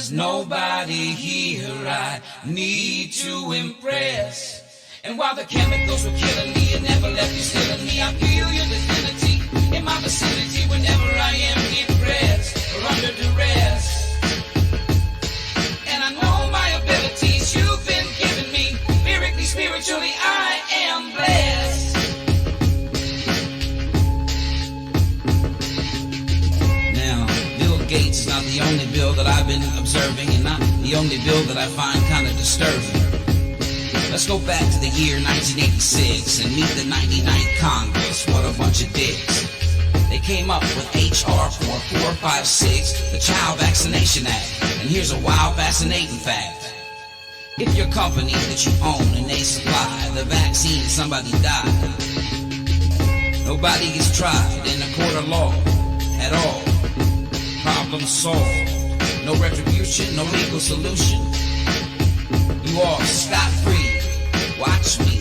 There's nobody here I need to impress. And while the chemicals were killing me, you never left you still in me. I feel your divinity in my vicinity whenever I am depressed or under duress. And I know my abilities you've been giving me. Lyrically, spiritually, I am blessed. Now, Bill Gates is not the only Bill that I've been observing, and not the only Bill that I find kind of disturbing. Let's go back to the year 1986 and meet the 99th Congress. What a bunch of dicks. They came up with H.R. 4456, the Child Vaccination Act. And here's a wild, fascinating fact. If your company that you own and they supply the vaccine, somebody died, nobody gets tried in a court of law at all. Problem solved. No retribution, no legal solution. You all scot-free. Watch me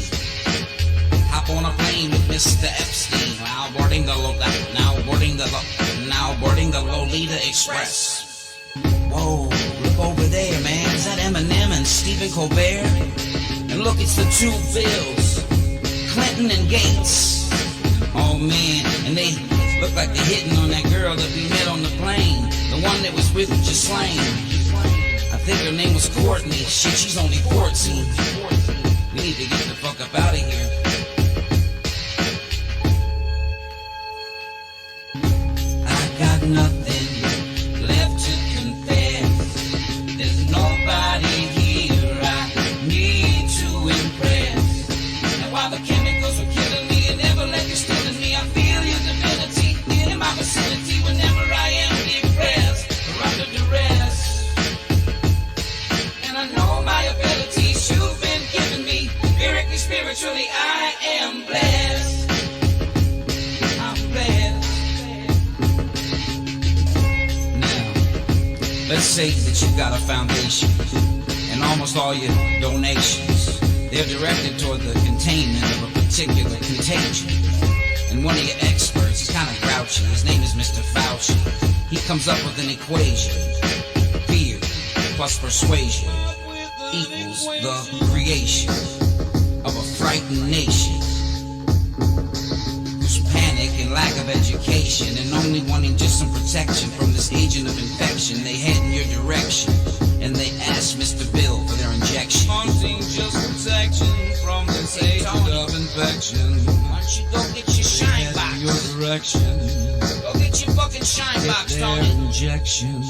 hop on a plane with Mr. Epstein. Now boarding the Lolita Express. Whoa, look over there, man. Is that Eminem and Stephen Colbert? And look, it's the two Bills, Clinton and Gates. Oh man, and they look like they're hitting on that girl that we met on the plane, the one that was with Ghislaine. I think her name was Courtney. Shit, she's only 14. We need to get the fuck up out of here. I got nothing left to confess. There's nobody here I need to impress. And while the chemicals were killing me, you never let you still in me. I feel your divinity in my vicinity whenever I am depressed or under duress. And I know my abilities you've been giving me. Lyrically, spiritually, I am blessed. I'm blessed. Now, let's say that you've got a foundation, and almost all your donations, they're directed toward the containment of a particular contagion. And one of your experts, he's kind of grouchy, his name is Mr. Fauci. He comes up with an equation. Fear plus persuasion equals the creation of a frightened nation whose panic and lack of education and only wanting just some protection from this agent of infection, they head in your direction and they ask Mr. Bill for their injection. Wanting just protection from this agent of infection. Why don't you go get your shine box? Your direction. Go get your fucking shine box, Tony. Injection.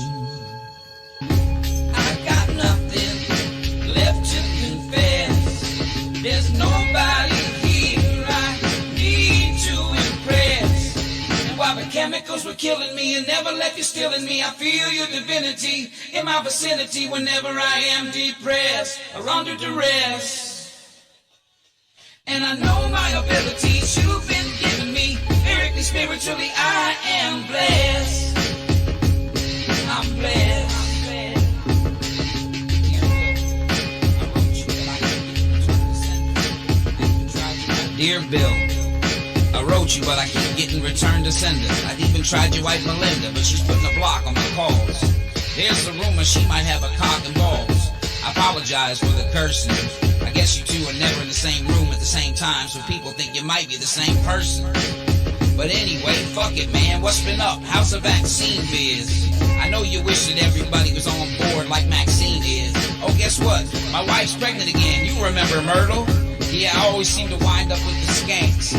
I got nothing left to confess. There's nobody here I need to impress. And while the chemicals were killing me, you never left you still in me. I feel your divinity in my vicinity whenever I am depressed or under duress. And I know my abilities you've been giving me. Lyrically, spiritually, I am blessed. I'm blessed. Dear Bill, I wrote you, but I keep getting returned to sender. I've even tried your wife Melinda, but she's putting a block on my calls. There's the rumor she might have a cock and balls. I apologize for the cursing. I guess you two are never in the same room at the same time, so people think you might be the same person. But anyway, fuck it, man. What's been up? How's the vaccine biz? I know you wish that everybody was on board like Maxine is. Oh, guess what? My wife's pregnant again. You remember Myrtle? Yeah, I always seem to wind up with the skanks.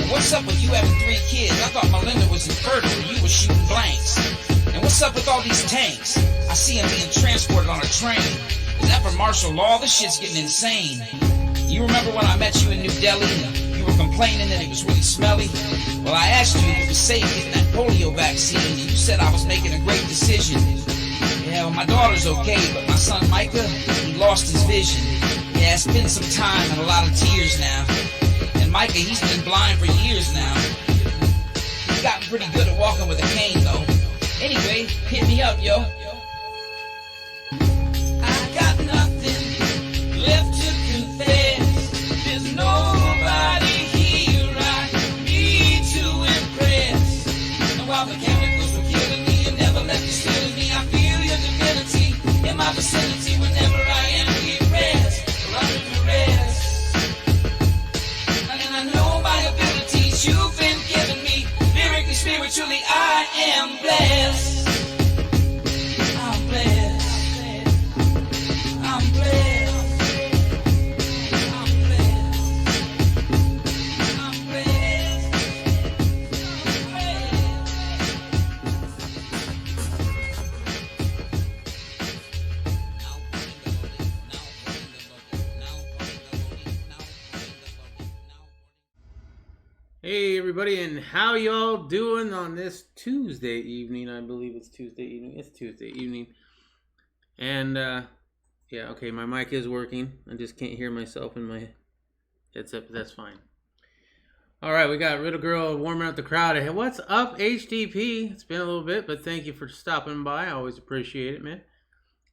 And what's up with you having 3 kids? I thought Melinda was infertile and you were shooting blanks. And what's up with all these tanks? I see them being transported on a train. Is that for martial law? This shit's getting insane. You remember when I met you in New Delhi and you were complaining that it was really smelly? Well, I asked you if it was safe getting that polio vaccine and you said I was making a great decision. Yeah, well, my daughter's okay, but my son Micah, he lost his vision. Yeah, it's been some time and a lot of tears now. And Micah, he's been blind for years now. He's gotten pretty good at walking with a cane, though. Anyway, hit me up, yo. I got nothing left to confess. There's nobody here I need to impress. And while the chemicals were killing me, you never left me still in me. I feel your divinity my vicinity whenever I am depressed or under duress. And I know my abilities you've been giving me. Lyrically, spiritually, I am blessed. I'm blessed. I'm blessed. Hey everybody, and how y'all doing on this Tuesday evening? I believe it's Tuesday evening. It's Tuesday evening. And yeah, okay, my mic is working. I just can't hear myself in my headset, but that's fine. All right, we got Riddle Girl warming up the crowd. Hey, what's up, HDP? It's been a little bit, but thank you for stopping by. I always appreciate it, man.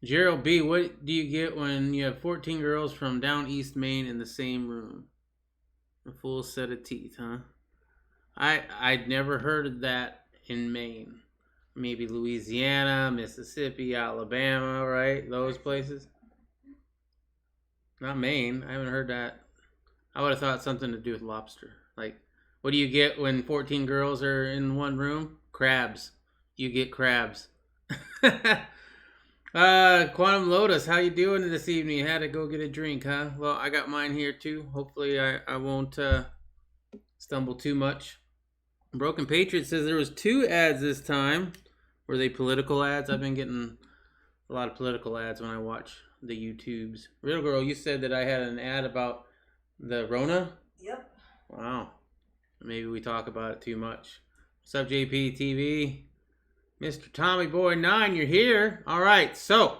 Gerald B, what do you get when you have 14 girls from down East Maine in the same room? A full set of teeth, huh? I'd never heard of that in Maine. Maybe Louisiana, Mississippi, Alabama, right? Those places. Not Maine. I haven't heard that. I would have thought something to do with lobster. Like, what do you get when 14 girls are in one room? Crabs. You get crabs. Quantum Lotus, how you doing this evening? You had to go get a drink, huh? Well, I got mine here too. Hopefully I won't stumble too much. Broken Patriot says there was 2 ads this time. Were they political ads? I've been getting a lot of political ads when I watch the YouTubes. Real Girl, you said that I had an ad about the Rona? Yep. Wow. Maybe we talk about it too much. What's up, JP TV? Mr. Tommy Boy 9, you're here. All right, so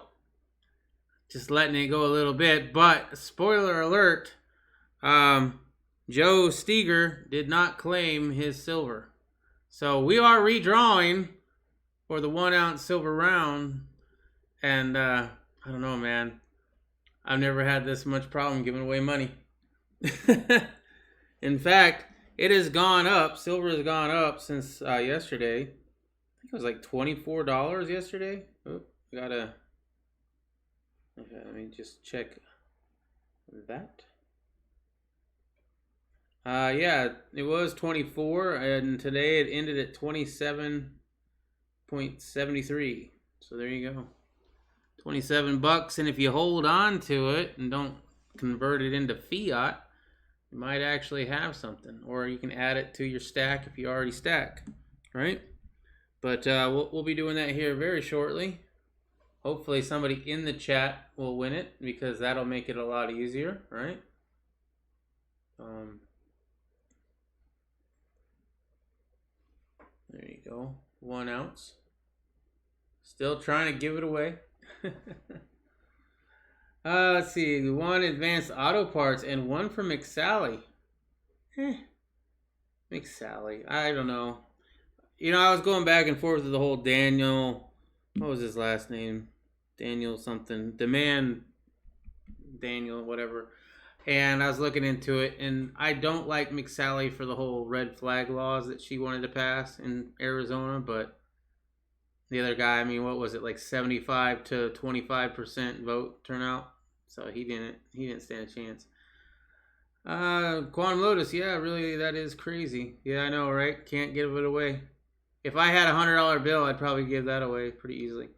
just letting it go a little bit, but spoiler alert, Joe Steger did not claim his silver. So we are redrawing for the 1 ounce silver round. And I don't know, man. I've never had this much problem giving away money. In fact, it has gone up. Silver has gone up since yesterday. I think it was like $24 yesterday. Oh, let me just check that. Yeah, it was 24, and today it ended at 27.73. So there you go. 27 bucks, and if you hold on to it and don't convert it into fiat, you might actually have something. Or you can add it to your stack if you already stack, right? But we'll be doing that here very shortly. Hopefully somebody in the chat will win it, because that'll make it a lot easier, right? There you go. 1 ounce. Still trying to give it away. Let's see. 1 advanced auto parts and 1 for McSally. McSally. I don't know. You know, I was going back and forth with the whole Daniel. What was his last name? Daniel something. Demand Daniel, whatever. And I was looking into it, and I don't like McSally for the whole red flag laws that she wanted to pass in Arizona, but the other guy, I mean, what was it, like 75 to 25% vote turnout? So he didn't stand a chance. Quantum Lotus, yeah, really, that is crazy. Yeah, I know, right? Can't give it away. If I had a $100 bill, I'd probably give that away pretty easily.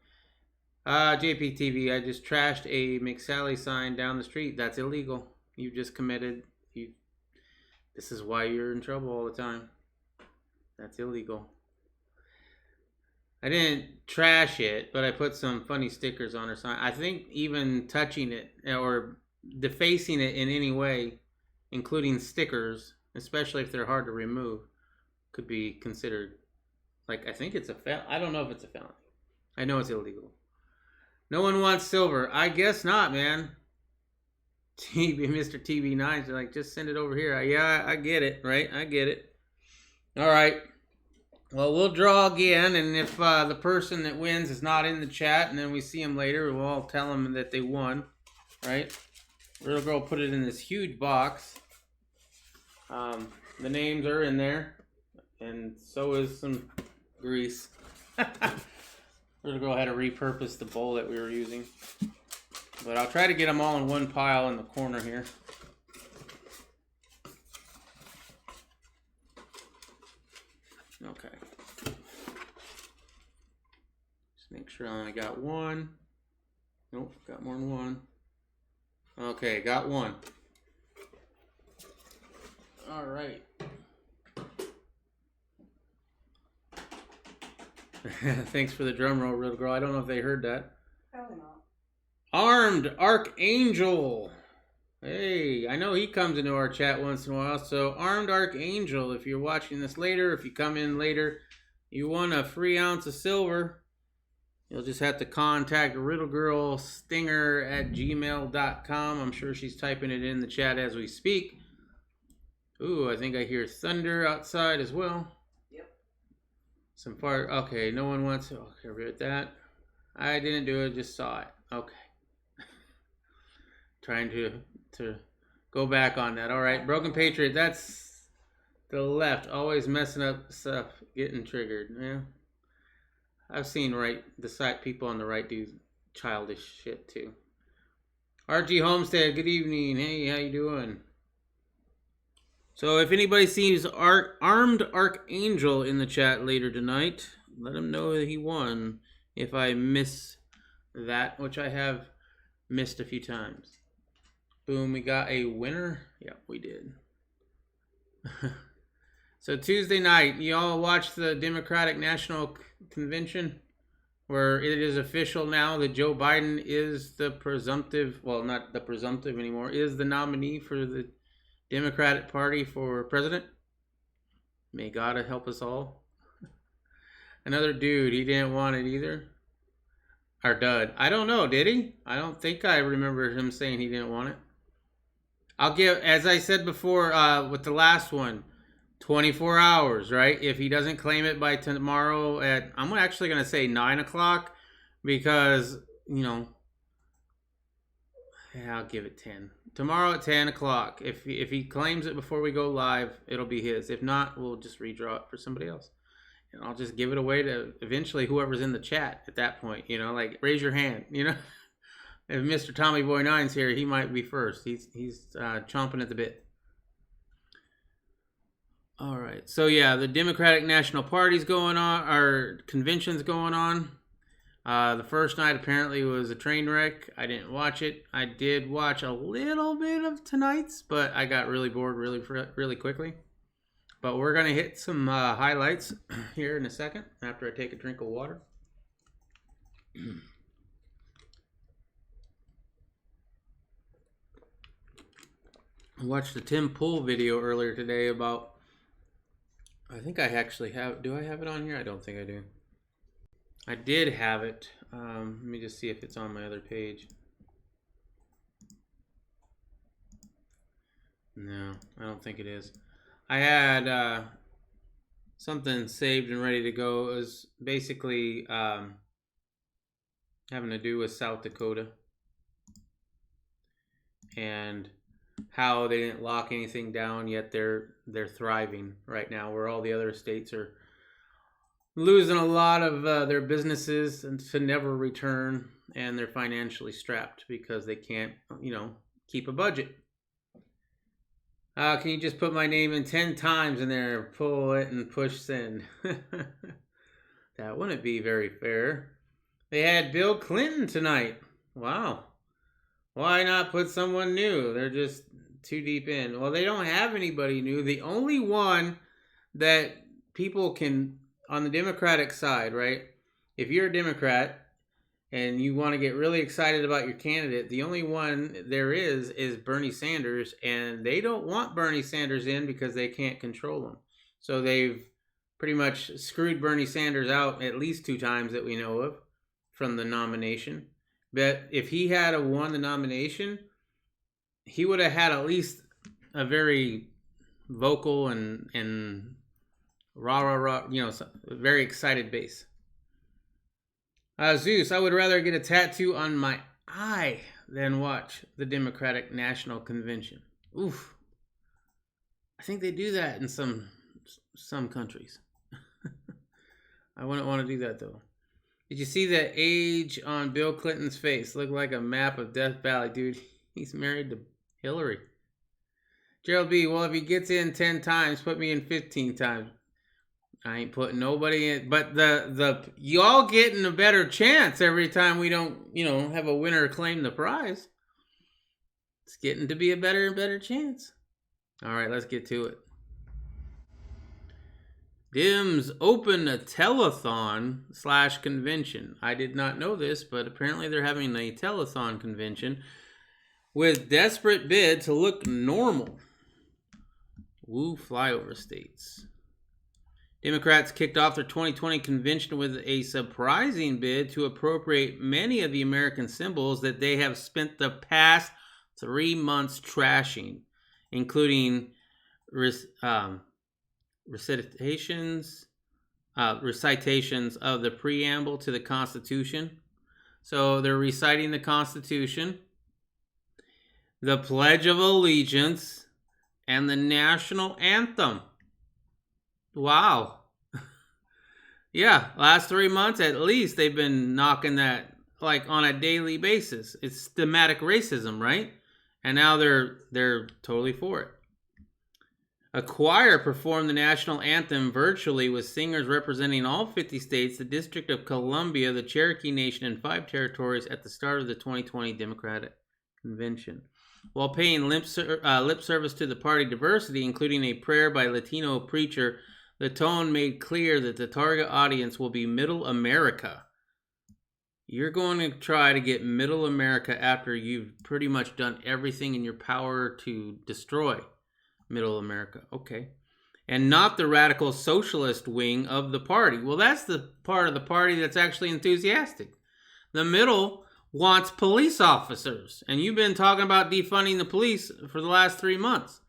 JPTV, I just trashed a McSally sign down the street. That's illegal. You've just committed. This is why you're in trouble all the time. That's illegal. I didn't trash it, but I put some funny stickers on her sign. I think even touching it or defacing it in any way, including stickers, especially if they're hard to remove, could be considered. Like, I think it's a felony. I don't know if it's a felony. I know it's illegal. No one wants silver. I guess not, man. Mr. TV9's like, just send it over here. Yeah, I get it, right? I get it. All right. Well, we'll draw again, and if the person that wins is not in the chat, and then we see them later, we'll all tell them that they won, right? Little girl put it in this huge box. The names are in there, and so is some grease. Little girl had to repurpose the bowl that we were using. But I'll try to get them all in one pile in the corner here. Okay. Just make sure I only got one. Nope, got more than one. Okay, got one. All right. Thanks for the drum roll, Real Girl. I don't know if they heard that. Probably not. Armed Archangel. Hey, I know he comes into our chat once in a while. So, Armed Archangel, if you're watching this later, if you come in later, you won a free ounce of silver. You'll just have to contact riddlegirlstinger@gmail.com. I'm sure she's typing it in the chat as we speak. Ooh, I think I hear thunder outside as well. Yep. Some fire. Okay, no one wants to. Okay, read that. I didn't do it, just saw it. Okay. Trying to go back on that. All right, Broken Patriot, that's the left. Always messing up stuff, getting triggered. Yeah. I've seen people on the right do childish shit too. RG Homestead, good evening. Hey, how you doing? So if anybody sees Armed Archangel in the chat later tonight, let him know that he won. If I miss that, which I have missed a few times. Boom, we got a winner. Yep, we did. So Tuesday night, you all watched the Democratic National Convention, where it is official now that Joe Biden is the presumptive, well, not the presumptive anymore, is the nominee for the Democratic Party for president. May God help us all. Another dude, he didn't want it either. Or dud. I don't know, did he? I don't think I remember him saying he didn't want it. I'll give, as I said before with the last one, 24 hours, right? If he doesn't claim it by tomorrow at, I'm actually going to say 9 o'clock because, you know, yeah, I'll give it 10. Tomorrow at 10 o'clock. If he claims it before we go live, it'll be his. If not, we'll just redraw it for somebody else. And I'll just give it away to eventually whoever's in the chat at that point, you know, like raise your hand, you know. If Mr. Tommy Boy 9's here, he might be first. He's chomping at the bit. All right. So yeah, the Democratic National Party's going on, our convention's going on. The first night apparently was a train wreck. I didn't watch it. I did watch a little bit of tonight's, but I got really bored really quickly. But we're gonna hit some highlights here in a second after I take a drink of water. I watched the Tim Pool video earlier today about, I think I actually have, do I have it on here? I don't think I do. I did have it. Let me just see if it's on my other page. No, I don't think it is. I had something saved and ready to go. It was basically having to do with South Dakota and how they didn't lock anything down, yet they're thriving right now, where all the other states are losing a lot of their businesses and to never return, and they're financially strapped because they can't, you know, keep a budget. Can you just put my name in 10 times in there, pull it and push send? That wouldn't be very fair. They had Bill Clinton tonight. Wow. Why not put someone new? They're just too deep in. Well, they don't have anybody new. The only one that people can, on the Democratic side, right? If you're a Democrat and you want to get really excited about your candidate, the only one there is Bernie Sanders, and they don't want Bernie Sanders in because they can't control him. So they've pretty much screwed Bernie Sanders out at least 2 times that we know of from the nomination. But if he had won the nomination, he would have had at least a very vocal and rah, you know, very excited base. Zeus, I would rather get a tattoo on my eye than watch the Democratic National Convention. Oof. I think they do that in some countries. I wouldn't want to do that though. Did you see the age on Bill Clinton's face? Looked like a map of Death Valley, dude. He's married to Hillary. Gerald B, well, if he gets in 10 times, put me in 15 times. I ain't putting nobody in, but y'all getting a better chance every time we don't, have a winner claim the prize. It's getting to be a better and better chance. All right, let's get to it. Dims open a telethon / convention. I did not know this, but apparently they're having a telethon convention with desperate bid to look normal. Woo flyover states. Democrats kicked off their 2020 convention with a surprising bid to appropriate many of the American symbols that they have spent the past 3 months trashing, including recitations of the preamble to the Constitution. So they're reciting the Constitution, the Pledge of Allegiance, and the national anthem. Wow. Yeah, last 3 months at least they've been knocking that like on a daily basis. It's thematic racism, right? And now they're totally for it. A choir performed the national anthem virtually with singers representing all 50 states, the District of Columbia, the Cherokee Nation, and 5 territories at the start of the 2020 Democratic Convention. While paying lip service to the party diversity, including a prayer by a Latino preacher, the tone made clear that the target audience will be Middle America. You're going to try to get Middle America after you've pretty much done everything in your power to destroy Middle America. Okay. And not the radical socialist wing of the party. Well, that's the part of the party that's actually enthusiastic. The middle wants police officers. And you've been talking about defunding the police for the last 3 months.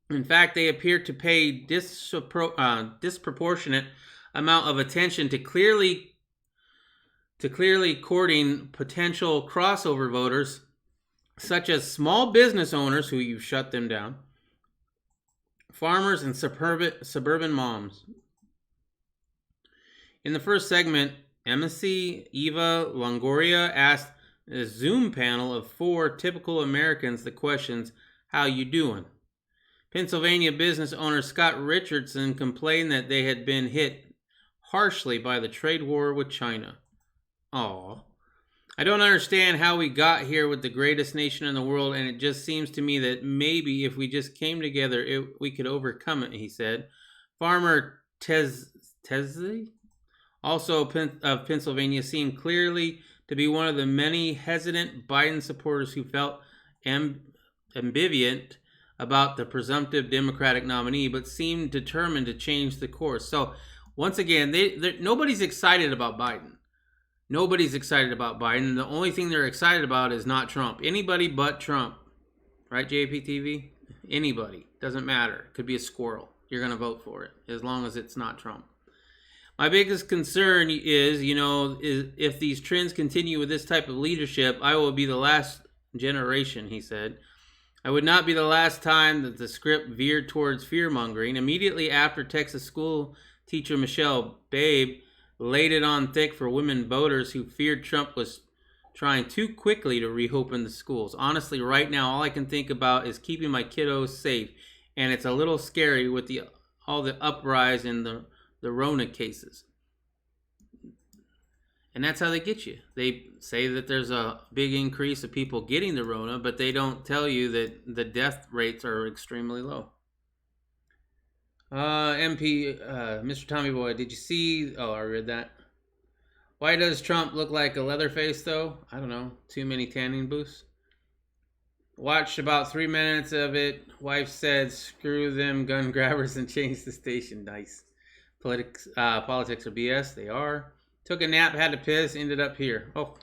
In fact, they appear to pay disproportionate amount of attention to clearly courting potential crossover voters, such as small business owners who you've shut them down, farmers, and suburban moms. In the first segment, Embassy Eva Longoria asked a Zoom panel of 4 typical Americans the questions, "How you doing?" Pennsylvania business owner Scott Richardson complained that they had been hit harshly by the trade war with China. Aw. I don't understand how we got here with the greatest nation in the world, and it just seems to me that maybe if we just came together, we could overcome it, he said. Farmer Tesley, also of Pennsylvania, seemed clearly to be one of the many hesitant Biden supporters who felt ambivalent about the presumptive Democratic nominee, but seemed determined to change the course. So, once again, nobody's excited about Biden. Nobody's excited about Biden. The only thing they're excited about is not Trump. Anybody but Trump. Right, JPTV? Anybody. Doesn't matter. Could be a squirrel. You're going to vote for it, as long as it's not Trump. My biggest concern is if these trends continue with this type of leadership, I will be the last generation, he said. I would not be the last time that the script veered towards fear-mongering. Immediately after Texas school teacher Michelle Babe laid it on thick for women voters who feared Trump was trying too quickly to reopen the schools. Honestly, right now, all I can think about is keeping my kiddos safe, and it's a little scary with all the uprise in the Rona cases. And that's how they get you. They say that there's a big increase of people getting the Rona, but they don't tell you that the death rates are extremely low. Mr. Tommy Boy, did you see... Oh, I read that. Why does Trump look like a Leatherface, though? I don't know. Too many tanning booths. Watched about 3 minutes of it. Wife said, screw them gun grabbers and change the station. Nice. Politics are BS. They are. Took a nap, had to piss, ended up here. Oh.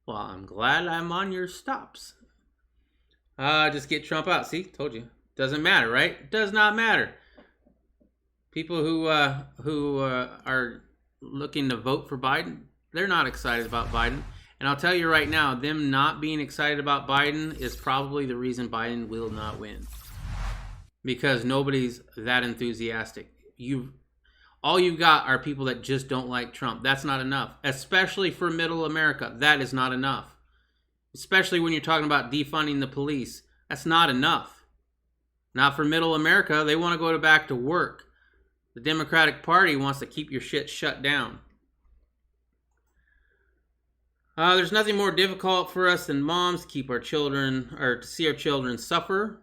Well, I'm glad I'm on your stops. Just get Trump out. See? Told you. Doesn't matter, right? Does not matter. People who are looking to vote for Biden, they're not excited about Biden. And I'll tell you right now, them not being excited about Biden is probably the reason Biden will not win. Because nobody's that enthusiastic. All you got are people that just don't like Trump. That's not enough. Especially for middle America. That is not enough. Especially when you're talking about defunding the police. That's not enough. Not for middle America. They want to go back to work. The Democratic Party wants to keep your shit shut down. There's nothing more difficult for us than moms to keep our children, or to see our children suffer.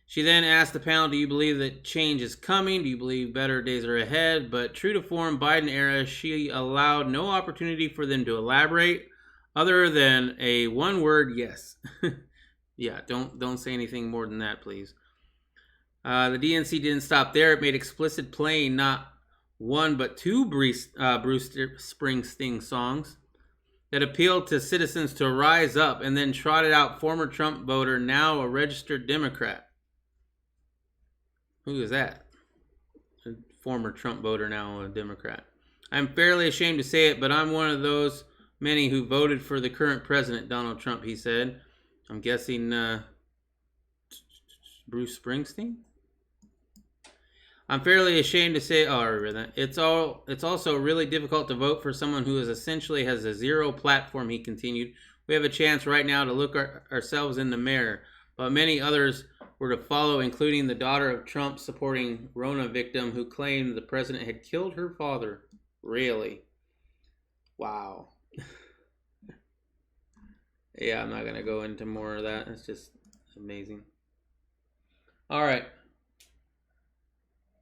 She then asked the panel, do you believe that change is coming? Do you believe better days are ahead? But true to form Biden era, she allowed no opportunity for them to elaborate other than a one-word yes. Yeah, don't say anything more than that, please. The DNC didn't stop there. It made explicit playing not one but two Bruce Springsteen songs that appealed to citizens to rise up, and then trotted out former Trump voter, now a registered Democrat. Who is that? A former Trump voter, now a Democrat. I'm fairly ashamed to say it, but I'm one of those many who voted for the current president, Donald Trump, he said. I'm guessing Bruce Springsteen? I'm fairly ashamed to say, it's also really difficult to vote for someone who essentially has a zero platform, he continued. We have a chance right now to look ourselves in the mirror, but many others were to follow, including the daughter of Trump supporting Rona victim who claimed the president had killed her father. Really? Wow. Yeah, I'm not going to go into more of that. It's just amazing. All right.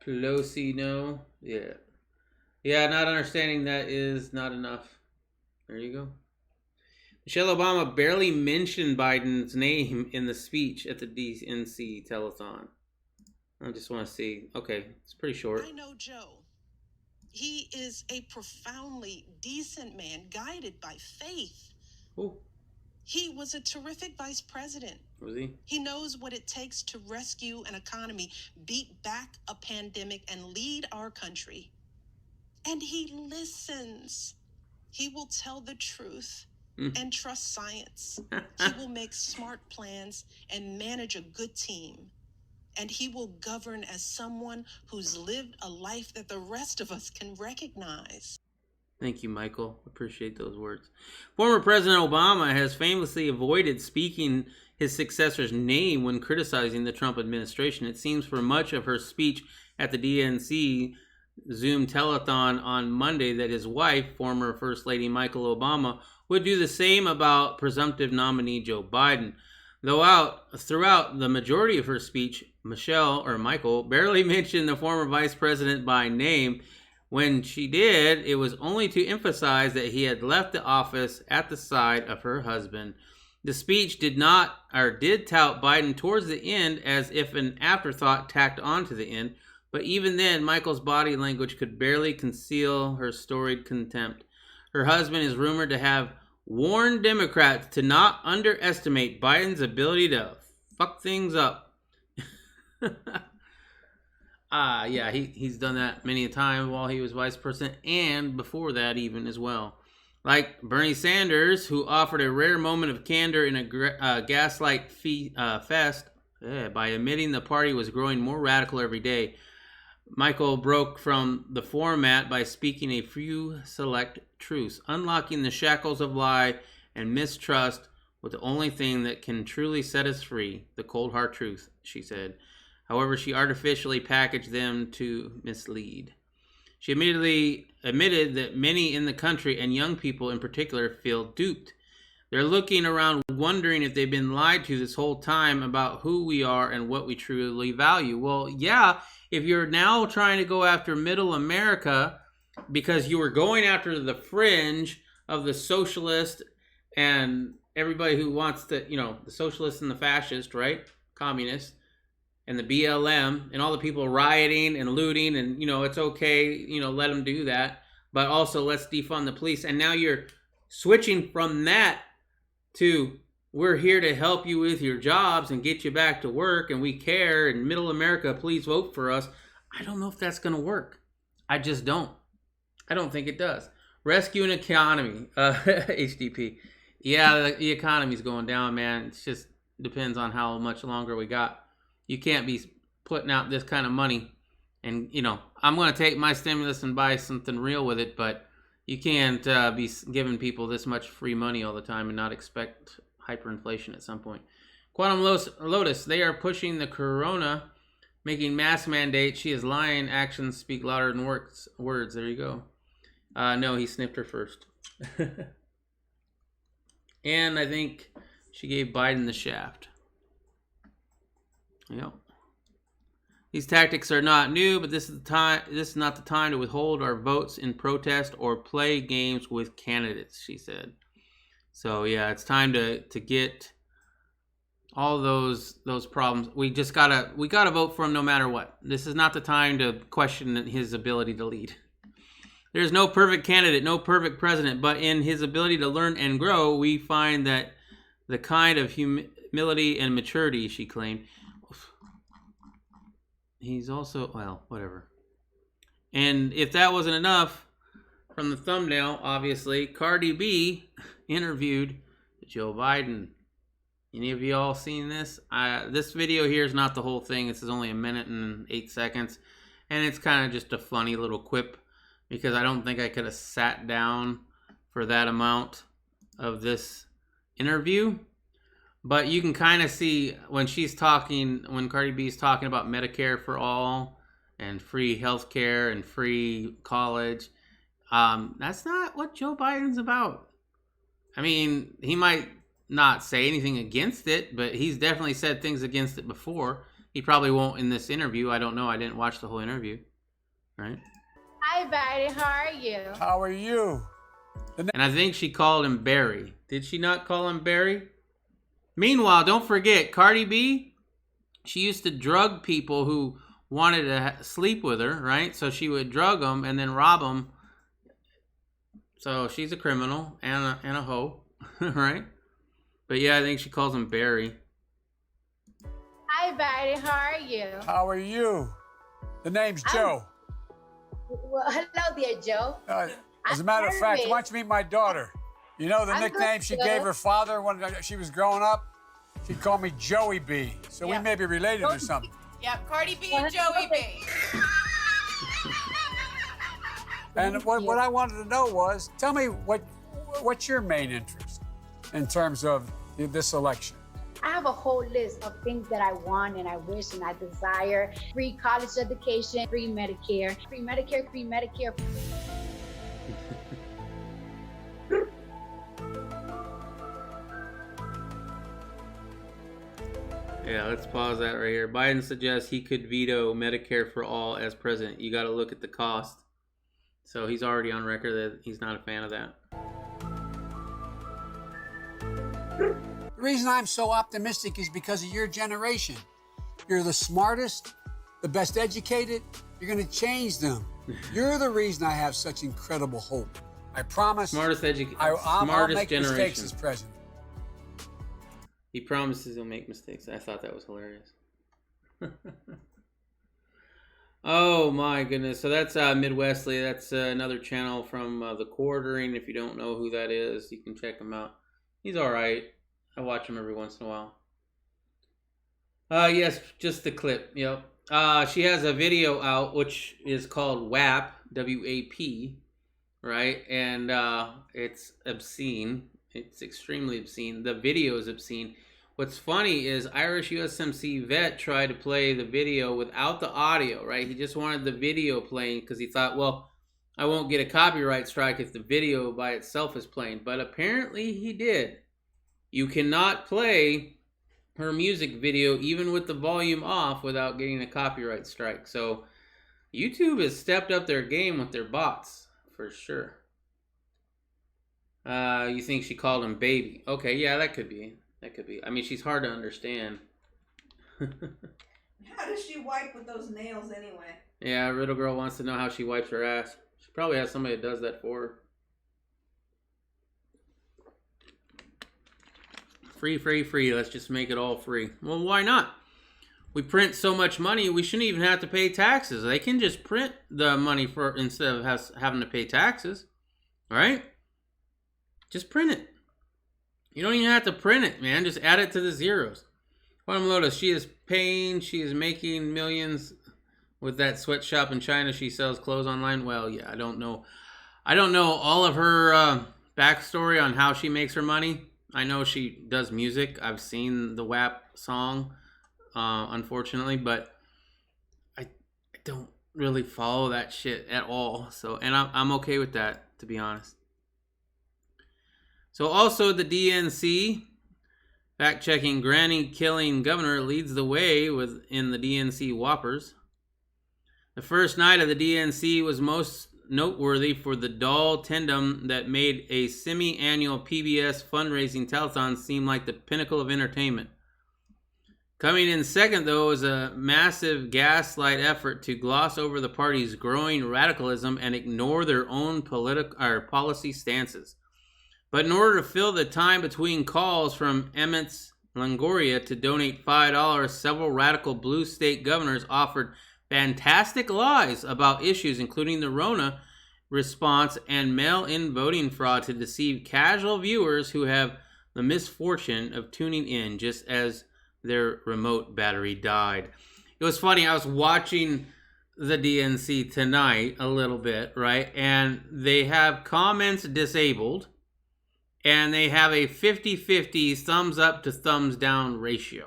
Pelosi, no. Yeah. Yeah, not understanding that is not enough. There you go. Michelle Obama barely mentioned Biden's name in the speech at the DNC telethon. I just want to see. Okay, it's pretty short. I know Joe. He is a profoundly decent man, guided by faith. Ooh. He was a terrific vice president. Was he? He knows what it takes to rescue an economy, beat back a pandemic, and lead our country. And he listens. He will tell the truth and trust science. He will make smart plans and manage a good team. And he will govern as someone who's lived a life that the rest of us can recognize. Thank you, Michael. Appreciate those words. Former President Obama has famously avoided speaking his successor's name when criticizing the Trump administration. It seems for much of her speech at the DNC Zoom telethon on Monday that his wife, former First Lady Michael Obama, would do the same about presumptive nominee Joe Biden. Throughout the majority of her speech, Michael barely mentioned the former vice president by name. When she did, it was only to emphasize that he had left the office at the side of her husband. The speech did tout Biden towards the end as if an afterthought tacked onto the end, but even then, Michael's body language could barely conceal her storied contempt. Her husband is rumored to have warned Democrats to not underestimate Biden's ability to fuck things up. Yeah, he's done that many a time while he was vice president and before that even as well. Like Bernie Sanders, who offered a rare moment of candor in a gaslight fest by admitting the party was growing more radical every day. Michael broke from the format by speaking a few select truths, unlocking the shackles of lie and mistrust with the only thing that can truly set us free, the cold hard truth, she said. However, she artificially packaged them to mislead. She immediately admitted that many in the country, and young people in particular, feel duped. They're looking around wondering if they've been lied to this whole time about who we are and what we truly value. Well, yeah, if you're now trying to go after middle America because you were going after the fringe of the socialist and everybody who wants to, the socialist and the fascist, right? Communist. And the BLM and all the people rioting and looting and, it's okay, let them do that. But also let's defund the police. And now you're switching from that to we're here to help you with your jobs and get you back to work and we care and middle America, please vote for us. I don't know if that's going to work. I just don't. I don't think it does. Rescue an economy, HDP. Yeah, the economy's going down, man. It just depends on how much longer we got. You can't be putting out this kind of money And, you know, I'm going to take my stimulus and buy something real with it, but you can't be giving people this much free money all the time and not expect hyperinflation at some point. Quantum Lotus, they are pushing the corona, making mask mandates. She is lying. Actions speak louder than words. There you go. No, he sniffed her first. And I think she gave Biden the shaft. Yep. These tactics are not new, but this is not the time to withhold our votes in protest or play games with candidates, she said. So yeah, it's time to get all those problems. We gotta vote for him no matter what. This is not the time to question his ability to lead. There's no perfect candidate, no perfect president, but in his ability to learn and grow, we find that the kind of humility and maturity, she claimed. He's also, well, whatever. And if that wasn't enough, from the thumbnail, obviously, Cardi B interviewed Joe Biden. Any of you all seen this? This video here is not the whole thing. This is only 1 minute and 8 seconds. And it's kind of just a funny little quip, because I don't think I could have sat down for that amount of this interview. But you can kind of see when she's talking, when Cardi B is talking about Medicare for all and free healthcare and free college, that's not what Joe Biden's about. I mean, he might not say anything against it, but he's definitely said things against it before. He probably won't in this interview. I don't know. I didn't watch the whole interview. Right? Hi, Barry. How are you? How are you? And I think she called him Barry. Did she not call him Barry? Meanwhile, don't forget, Cardi B, she used to drug people who wanted to sleep with her, right? So she would drug them and then rob them. So she's a criminal and a hoe, right? But yeah, I think she calls him Barry. Hi, Barry. How are you? How are you? The name's Joe. Well, hello there, Joe. As a matter of fact, why don't you meet my daughter? You know the I'm nickname good, she Joe. gave her father when she was growing up? She'd call me Joey B. So we may be related or something. Yep, Cardi B and Joey B. And what I wanted to know was, tell me what's your main interest in terms of this election? I have a whole list of things that I want and I wish and I desire. Free college education, free Medicare, free Medicare, free Medicare. Yeah, let's pause that right here. Biden suggests he could veto Medicare for all as president. You got to look at the cost. So he's already on record that he's not a fan of that. The reason I'm so optimistic is because of your generation. You're the smartest, the best educated. You're going to change them. You're the reason I have such incredible hope. I promise. I'll I'll make generation. mistakes as president. He promises he'll make mistakes. I thought that was hilarious. Oh my goodness. So that's Midwestly. That's another channel from The Quartering. If you don't know who that is, you can check him out. He's all right. I watch him every once in a while. Yes, just the clip. Yep. She has a video out which is called WAP, W-A-P, right? And it's obscene. It's extremely obscene. The video is obscene. What's funny is Irish USMC vet tried to play the video without the audio, right? He just wanted the video playing because he thought, well, I won't get a copyright strike if the video by itself is playing. But apparently he did. You cannot play her music video even with the volume off without getting a copyright strike. So YouTube has stepped up their game with their bots for sure. You think she called him baby? Okay, yeah, that could be. That could be. I mean, she's hard to understand. How does she wipe with those nails anyway? Yeah, Riddle Girl wants to know how she wipes her ass. She probably has somebody that does that for her. Free, free, free. Let's just make it all free. Well, why not? We print so much money, we shouldn't even have to pay taxes. They can just print the money for instead of having to pay taxes, right? Just print it. You don't even have to print it, man. Just add it to the zeros. Quantum Lotus, she is paying, she is making millions with that sweatshop in China. She sells clothes online. Well, yeah, I don't know all of her backstory on how she makes her money. I know she does music. I've seen the WAP song, unfortunately, but I don't really follow that shit at all. So, and I'm okay with that, to be honest. So also the DNC, fact-checking granny-killing governor leads the way in the DNC Whoppers. The first night of the DNC was most noteworthy for the dull tandem that made a semi-annual PBS fundraising telethon seem like the pinnacle of entertainment. Coming in second, though, was a massive gaslight effort to gloss over the party's growing radicalism and ignore their own policy stances. But in order to fill the time between calls from Emmett's Longoria to donate $5, several radical blue state governors offered fantastic lies about issues including the Rona response and mail-in voting fraud to deceive casual viewers who have the misfortune of tuning in just as their remote battery died. It was funny, I was watching the DNC tonight a little bit, right? And they have comments disabled, and they have a 50-50 thumbs up to thumbs down ratio.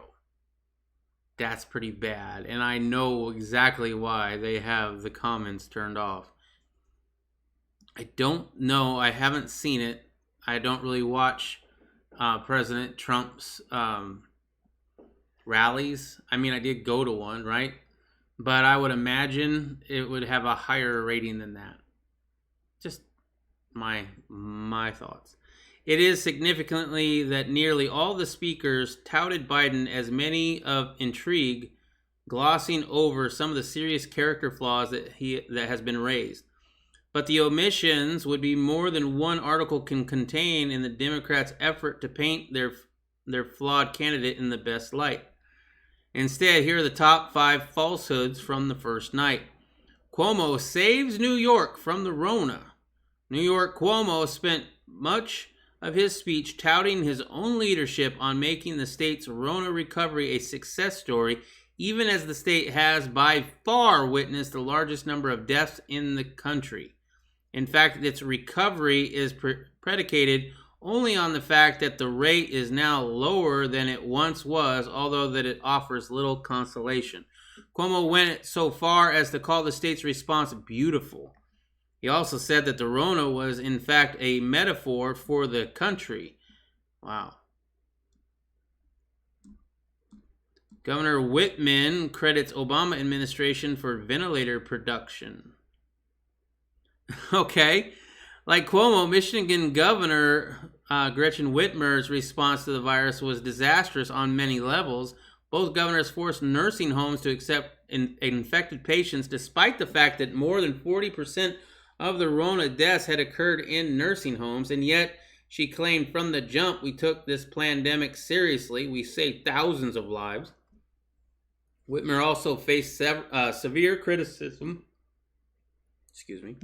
That's pretty bad, and I know exactly why they have the comments turned off. I don't know, I haven't seen it. I don't really watch President Trump's rallies. I mean, I did go to one, right? But I would imagine it would have a higher rating than that. Just my thoughts. It is significantly that nearly all the speakers touted Biden as many of intrigue, glossing over some of the serious character flaws that has been raised. But the omissions would be more than one article can contain in the Democrats' effort to paint their flawed candidate in the best light. Instead, here are the top 5 falsehoods from the first night. Cuomo saves New York from the Rona. New York Cuomo spent much of his speech touting his own leadership on making the state's Rona recovery a success story, even as the state has by far witnessed the largest number of deaths in the country. In fact, its recovery is predicated only on the fact that the rate is now lower than it once was, although that it offers little consolation. Cuomo went so far as to call the state's response beautiful. He also said that the Rona was, in fact, a metaphor for the country. Wow. Governor Whitman credits Obama administration for ventilator production. Okay. Like Cuomo, Michigan Governor Gretchen Whitmer's response to the virus was disastrous on many levels. Both governors forced nursing homes to accept infected patients, despite the fact that more than 40% of the Rona deaths had occurred in nursing homes, and yet she claimed from the jump, we took this pandemic seriously. We saved thousands of lives. Whitmer also faced severe criticism. Excuse me.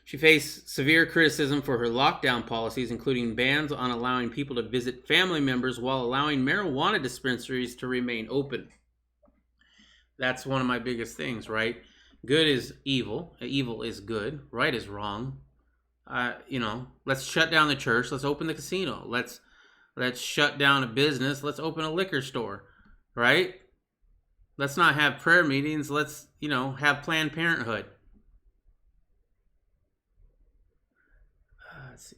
She faced severe criticism for her lockdown policies, including bans on allowing people to visit family members while allowing marijuana dispensaries to remain open. That's one of my biggest things, right? Good is evil. Evil is good. Right is wrong. Let's shut down the church. Let's open the casino. Let's shut down a business. Let's open a liquor store, right? Let's not have prayer meetings. Let's, have Planned Parenthood. Let's see.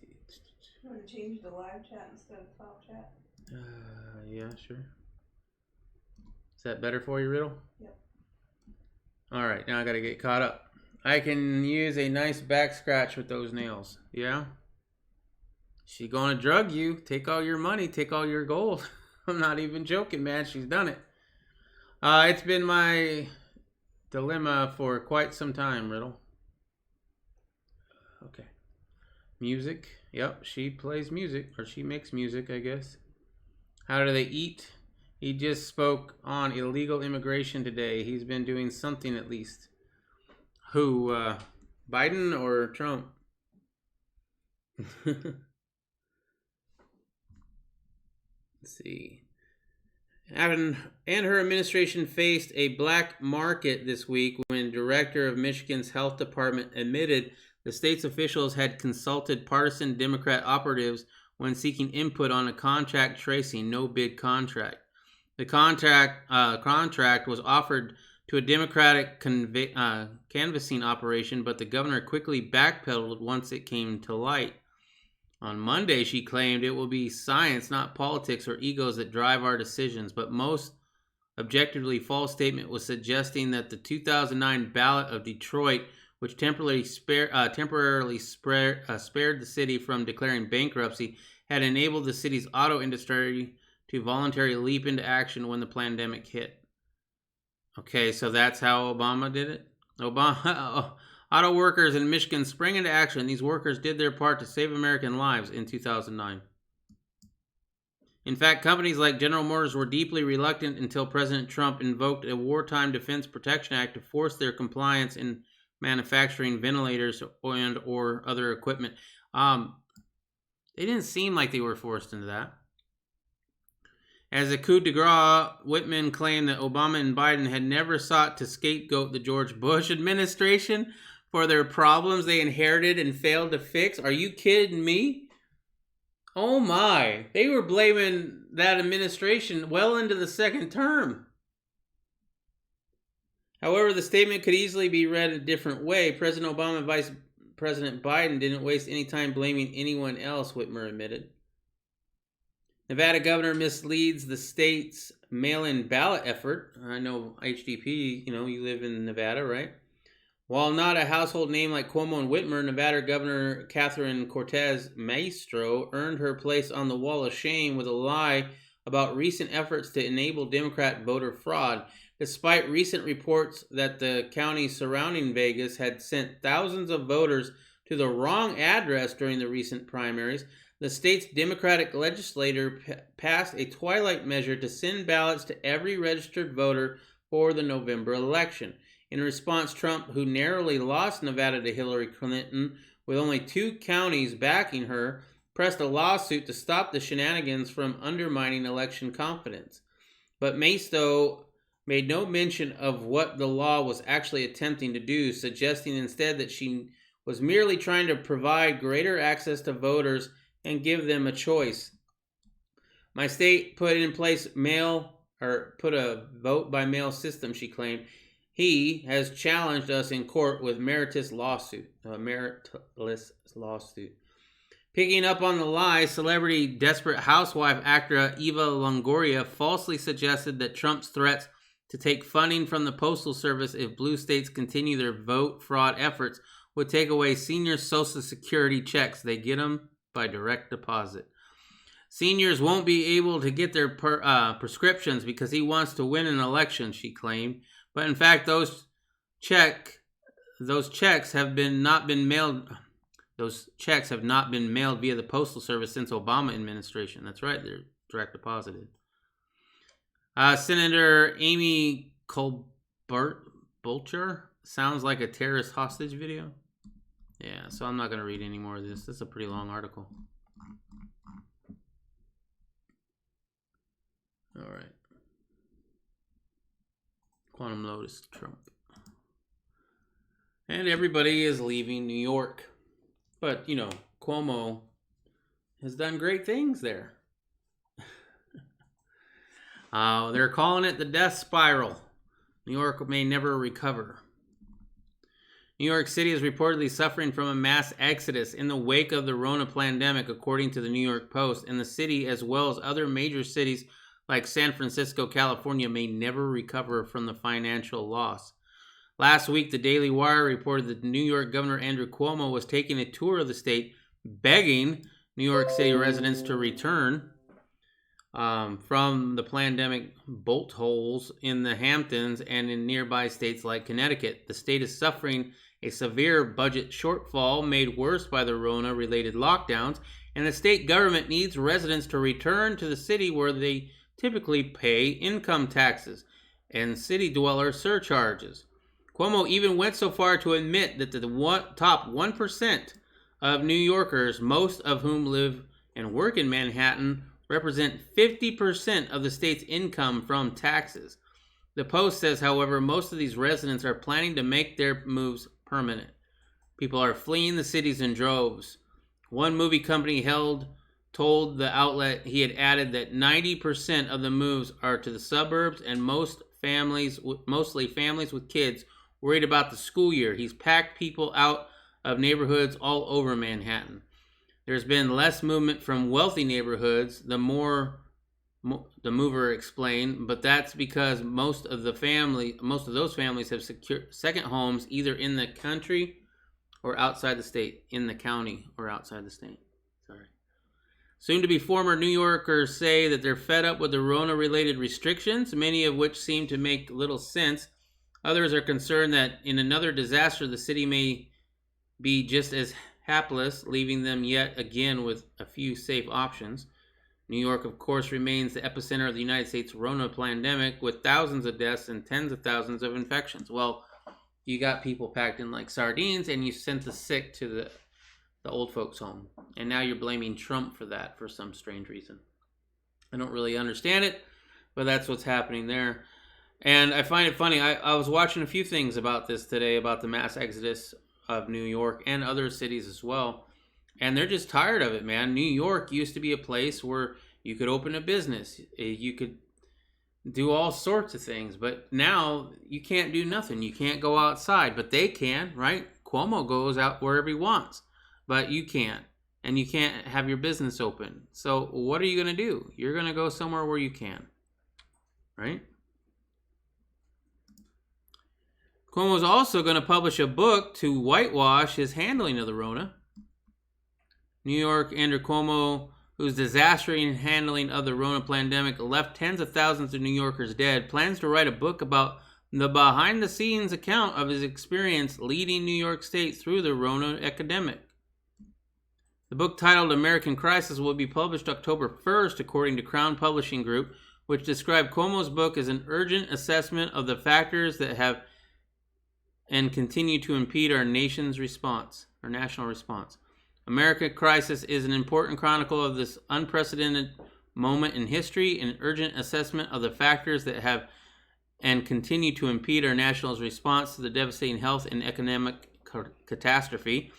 You want to change the live chat instead of top chat? Yeah, sure. Is that better for you, Riddle? Yep. All right, now I got to get caught up. I can use a nice back scratch with those nails. Yeah? She gonna drug you. Take all your money. Take all your gold. I'm not even joking, man. She's done it. It's been my dilemma for quite some time, Riddle. Okay. Music. Yep, she plays music. Or she makes music, I guess. How do they eat? He just spoke on illegal immigration today. He's been doing something at least. Who, Biden or Trump? Let's see. And her administration faced a black market this week when Director of Michigan's Health Department admitted the state's officials had consulted partisan Democrat operatives when seeking input on a contact tracing no-bid contract. The contract was offered to a Democratic canvassing operation, but the governor quickly backpedaled once it came to light. On Monday, she claimed it will be science, not politics or egos that drive our decisions, but most objectively false statement was suggesting that the 2009 ballot of Detroit, which temporarily spared the city from declaring bankruptcy, had enabled the city's auto industry to voluntarily leap into action when the pandemic hit. Okay, so that's how Obama did it? Auto workers in Michigan sprang into action. These workers did their part to save American lives in 2009. In fact, companies like General Motors were deeply reluctant until President Trump invoked a Wartime Defense Protection Act to force their compliance in manufacturing ventilators and or other equipment. They didn't seem like they were forced into that. As a coup de grace, Whitman claimed that Obama and Biden had never sought to scapegoat the George Bush administration for their problems they inherited and failed to fix. Are you kidding me? Oh my. They were blaming that administration well into the second term. However, the statement could easily be read a different way. President Obama and Vice President Biden didn't waste any time blaming anyone else, Whitmer admitted. Nevada governor misleads the state's mail-in ballot effort. I know HDP, you live in Nevada, right? While not a household name like Cuomo and Whitmer, Nevada Governor Catherine Cortez Maestro earned her place on the wall of shame with a lie about recent efforts to enable Democrat voter fraud. Despite recent reports that the counties surrounding Vegas had sent thousands of voters to the wrong address during the recent primaries, the state's Democratic legislature passed a twilight measure to send ballots to every registered voter for the November election. In response, Trump, who narrowly lost Nevada to Hillary Clinton with only 2 counties backing her, pressed a lawsuit to stop the shenanigans from undermining election confidence. But Masto made no mention of what the law was actually attempting to do, suggesting instead that she was merely trying to provide greater access to voters and give them a choice. My state put in place put a vote by mail system, she claimed. He has challenged us in court with meritless lawsuit. Picking up on the lie, celebrity Desperate Housewife actor Eva Longoria falsely suggested that Trump's threats to take funding from the Postal Service if blue states continue their vote fraud efforts would take away senior Social Security checks. They get them by direct deposit. Seniors won't be able to get their prescriptions because he wants to win an election, she claimed. But in fact, those checks have not been mailed via the Postal Service since Obama administration. That's right, they're direct deposited. Senator Amy Klobuchar sounds like a terrorist hostage video. Yeah, so I'm not going to read any more of this. This is a pretty long article. All right. Quantum Lotus Trump. And everybody is leaving New York. But, Cuomo has done great things there. They're calling it the death spiral. New York may never recover. New York City is reportedly suffering from a mass exodus in the wake of the Rona pandemic, according to the New York Post. And the city, as well as other major cities like San Francisco, California, may never recover from the financial loss. Last week, the Daily Wire reported that New York Governor Andrew Cuomo was taking a tour of the state, begging New York City residents to return from the pandemic bolt holes in the Hamptons and in nearby states like Connecticut. The state is suffering a severe budget shortfall made worse by the Rona-related lockdowns, and the state government needs residents to return to the city where they typically pay income taxes and city dweller surcharges. Cuomo even went so far to admit that the top 1% of New Yorkers, most of whom live and work in Manhattan, represent 50% of the state's income from taxes. The Post says, however, most of these residents are planning to make their moves permanent. People are fleeing the cities in droves. One movie company told the outlet he had added that 90% of the moves are to the suburbs, and mostly families with kids worried about the school year. He's packed people out of neighborhoods all over Manhattan. There's been less movement from wealthy neighborhoods, the mover explained, but that's because most of those families have secured second homes either in the country or outside the state, in the county or outside the state. Sorry. Soon to be former New Yorkers say that they're fed up with the Rona-related restrictions, many of which seem to make little sense. Others are concerned that in another disaster, the city may be just as hapless, leaving them yet again with a few safe options. New York, of course, remains the epicenter of the United States Rona pandemic, with thousands of deaths and tens of thousands of infections. Well, you got people packed in like sardines, and you sent the sick to the old folks' home. And now you're blaming Trump for that for some strange reason. I don't really understand it, but that's what's happening there. And I find it funny. I was watching a few things about this today, about the mass exodus of New York and other cities as well. And they're just tired of it, man. New York used to be a place where you could open a business. You could do all sorts of things. But now you can't do nothing. You can't go outside. But they can, right? Cuomo goes out wherever he wants. But you can't. And you can't have your business open. So what are you going to do? You're going to go somewhere where you can. Right? Cuomo's also going to publish a book to whitewash his handling of the Rona. New York Andrew Cuomo, whose disastrous handling of the Rona pandemic left tens of thousands of New Yorkers dead, plans to write a book about the behind-the-scenes account of his experience leading New York State through the Rona epidemic. The book, titled American Crisis, will be published October 1st, according to Crown Publishing Group, which described Cuomo's book as an urgent assessment of the factors that have and continue to impede our national response. American Crisis is an important chronicle of this unprecedented moment in history, an urgent assessment of the factors that have and continue to impede our national's response to the devastating health and economic catastrophe,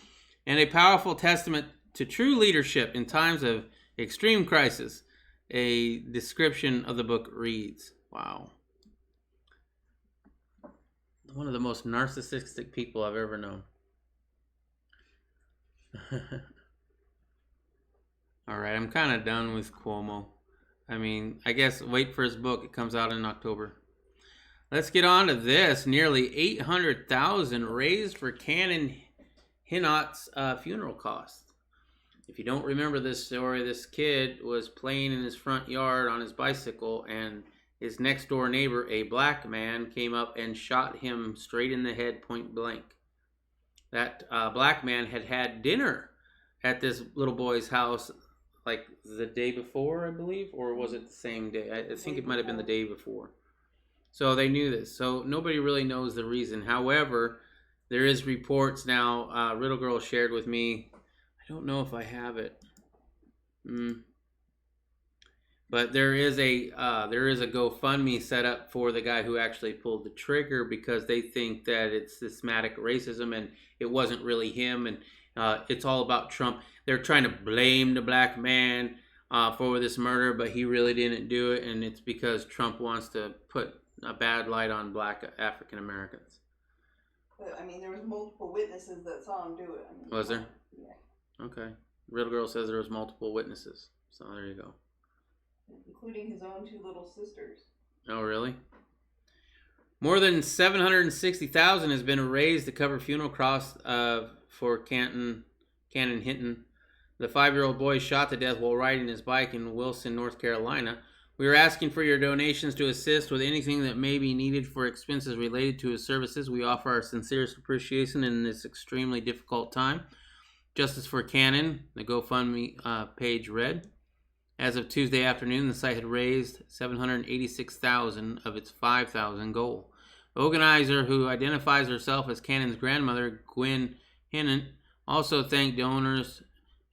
and a powerful testament to true leadership in times of extreme crisis. A description of the book reads, wow. One of the most narcissistic people I've ever known. Alright, I'm kind of done with Cuomo. I mean, I guess wait for his book. It comes out in October. Let's get on to this. Nearly $800,000 raised for Canon Hinot's funeral costs. If you don't remember this story, this kid was playing in his front yard on his bicycle, and his next door neighbor, a black man, came up and shot him straight in the head, point blank. That black man had dinner at this little boy's house like the day before, I believe, or was it the same day? I think it might have been the day before. So they knew this. So nobody really knows the reason. However, there is reports now. Riddle Girl shared with me. I don't know if I have it. But there is a GoFundMe set up for the guy who actually pulled the trigger, because they think that it's systematic racism and it wasn't really him, and it's all about Trump. They're trying to blame the black man for this murder, but he really didn't do it, and it's because Trump wants to put a bad light on black African Americans. But, I mean, there was multiple witnesses that saw him do it. I mean, was there? Yeah. Okay. Riddle Girl says there was multiple witnesses, so there you go. Including his own two little sisters. Oh, really? More than $760,000 has been raised to cover funeral costs for Cannon Hinton, the 5-year-old boy shot to death while riding his bike in Wilson, North Carolina. We are asking for your donations to assist with anything that may be needed for expenses related to his services. We offer our sincerest appreciation in this extremely difficult time. Justice for Cannon, the GoFundMe page read. As of Tuesday afternoon, the site had raised $786,000 of its $5,000 goal. The organizer, who identifies herself as Cannon's grandmother, Gwen Hinton, also thanked donors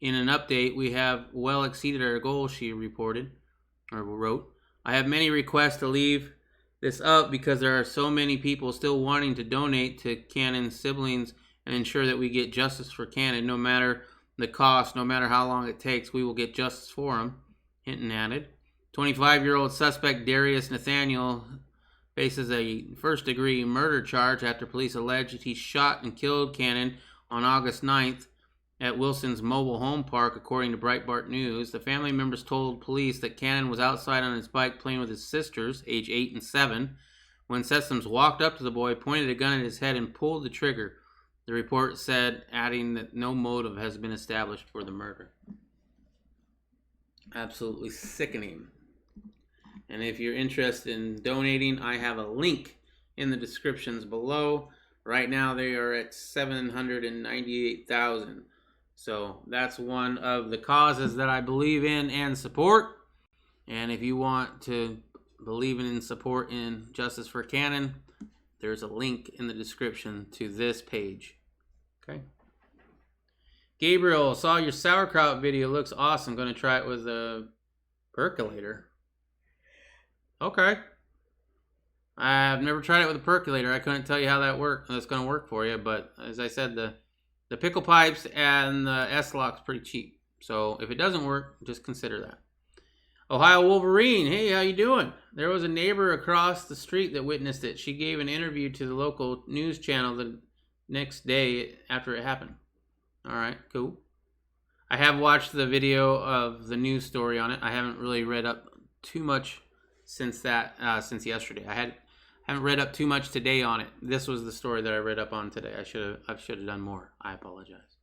in an update, we have well exceeded our goal, she reported, or wrote. I have many requests to leave this up because there are so many people still wanting to donate to Cannon's siblings and ensure that we get justice for Cannon. No matter the cost, no matter how long it takes, we will get justice for him, Hinton added. 25-year-old suspect Darius Nathaniel faces a first-degree murder charge after police alleged he shot and killed Cannon on August 9th at Wilson's mobile home park, according to Breitbart News. The family members told police that Cannon was outside on his bike playing with his sisters, age 8 and 7, when Sessoms walked up to the boy, pointed a gun at his head, and pulled the trigger. The report said, adding that no motive has been established for the murder. Absolutely sickening. And if you're interested in donating, I have a link in the descriptions below. Right now they are at 798,000. So that's one of the causes that I believe in and support. And if you want to believe in and support in Justice for Cannon, there's a link in the description to this page. Okay. Gabriel, saw your sauerkraut video. Looks awesome. Going to try it with a percolator. Okay. I've never tried it with a percolator. I couldn't tell you how that's going to work for you. But as I said, the pickle pipes and the S-Lock's pretty cheap. So if it doesn't work, just consider that. Ohio Wolverine, hey, how you doing? There was a neighbor across the street that witnessed it. She gave an interview to the local news channel the next day after it happened. All right, cool. I have watched the video of the news story on it. I haven't really read up too much since yesterday. I haven't read up too much today on it. This was the story that I read up on today. I should have done more. I apologize.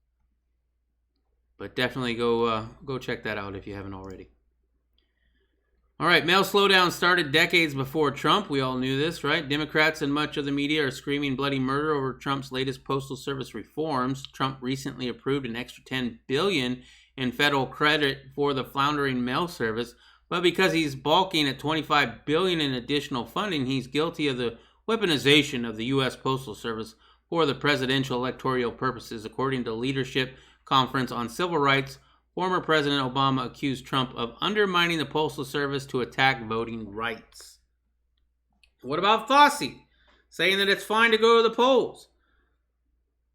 But definitely go check that out if you haven't already. All right, mail slowdown started decades before Trump. We all knew this, right? Democrats and much of the media are screaming bloody murder over Trump's latest Postal Service reforms. Trump recently approved an extra $10 billion in federal credit for the floundering mail service. But because he's balking at $25 billion in additional funding, he's guilty of the weaponization of the U.S. Postal Service for the presidential electoral purposes. According to Leadership Conference on Civil Rights, former President Obama accused Trump of undermining the Postal Service to attack voting rights. What about Fossey saying that it's fine to go to the polls?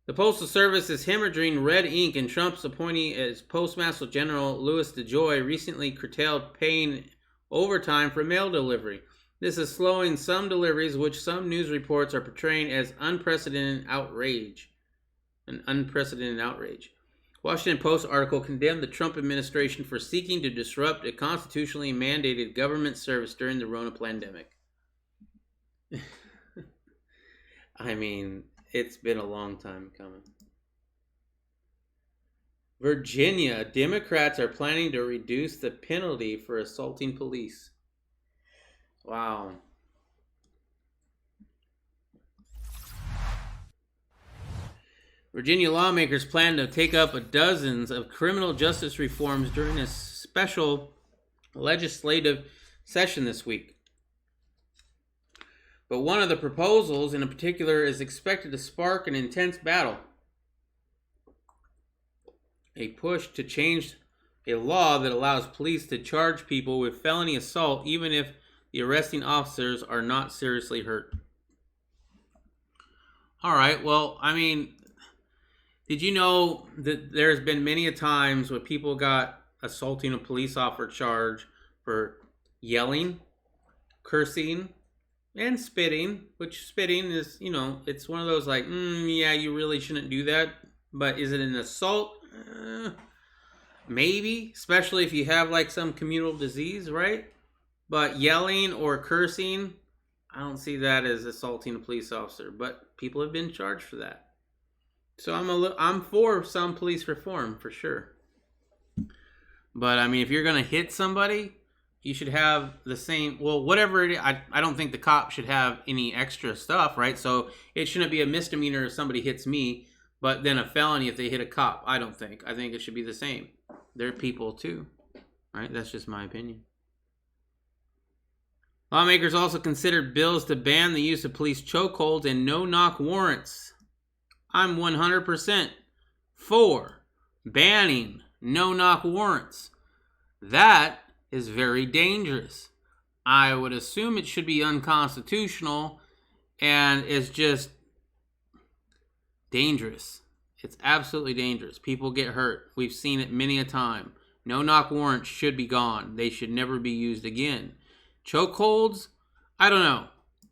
The Postal Service is hemorrhaging red ink, and Trump's appointee as Postmaster General Louis DeJoy recently curtailed paying overtime for mail delivery. This is slowing some deliveries, which some news reports are portraying as unprecedented outrage. An unprecedented outrage. Washington Post article condemned the Trump administration for seeking to disrupt a constitutionally mandated government service during the Rona pandemic. I mean, it's been a long time coming. Virginia, Democrats are planning to reduce the penalty for assaulting police. Wow. Virginia lawmakers plan to take up dozens of criminal justice reforms during a special legislative session this week. But one of the proposals in particular is expected to spark an intense battle. A push to change a law that allows police to charge people with felony assault even if the arresting officers are not seriously hurt. All right, well, I mean, did you know that there's been many a times where people got assaulting a police officer charge for yelling, cursing, and spitting, which spitting is, it's one of those like, yeah, you really shouldn't do that. But is it an assault? Maybe, especially if you have like some communal disease, right? But yelling or cursing, I don't see that as assaulting a police officer, but people have been charged for that. So I'm for some police reform for sure. But I mean, if you're going to hit somebody, you should have the same, whatever it is. I don't think the cop should have any extra stuff, right? So it shouldn't be a misdemeanor if somebody hits me, but then a felony if they hit a cop. I think it should be the same. They're people too, right? That's just my opinion. Lawmakers also considered bills to ban the use of police chokeholds and no-knock warrants. I'm 100% for banning no-knock warrants. That is very dangerous. I would assume it should be unconstitutional, and it's just dangerous. It's absolutely dangerous. People get hurt. We've seen it many a time. No-knock warrants should be gone. They should never be used again. Chokeholds, I don't know.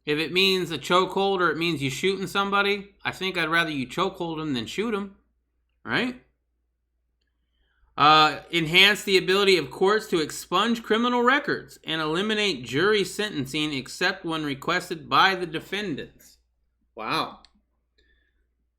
If it means a chokehold or it means you shooting somebody, I think I'd rather you chokehold them than shoot them, right? Enhance the ability of courts to expunge criminal records and eliminate jury sentencing except when requested by the defendants. Wow.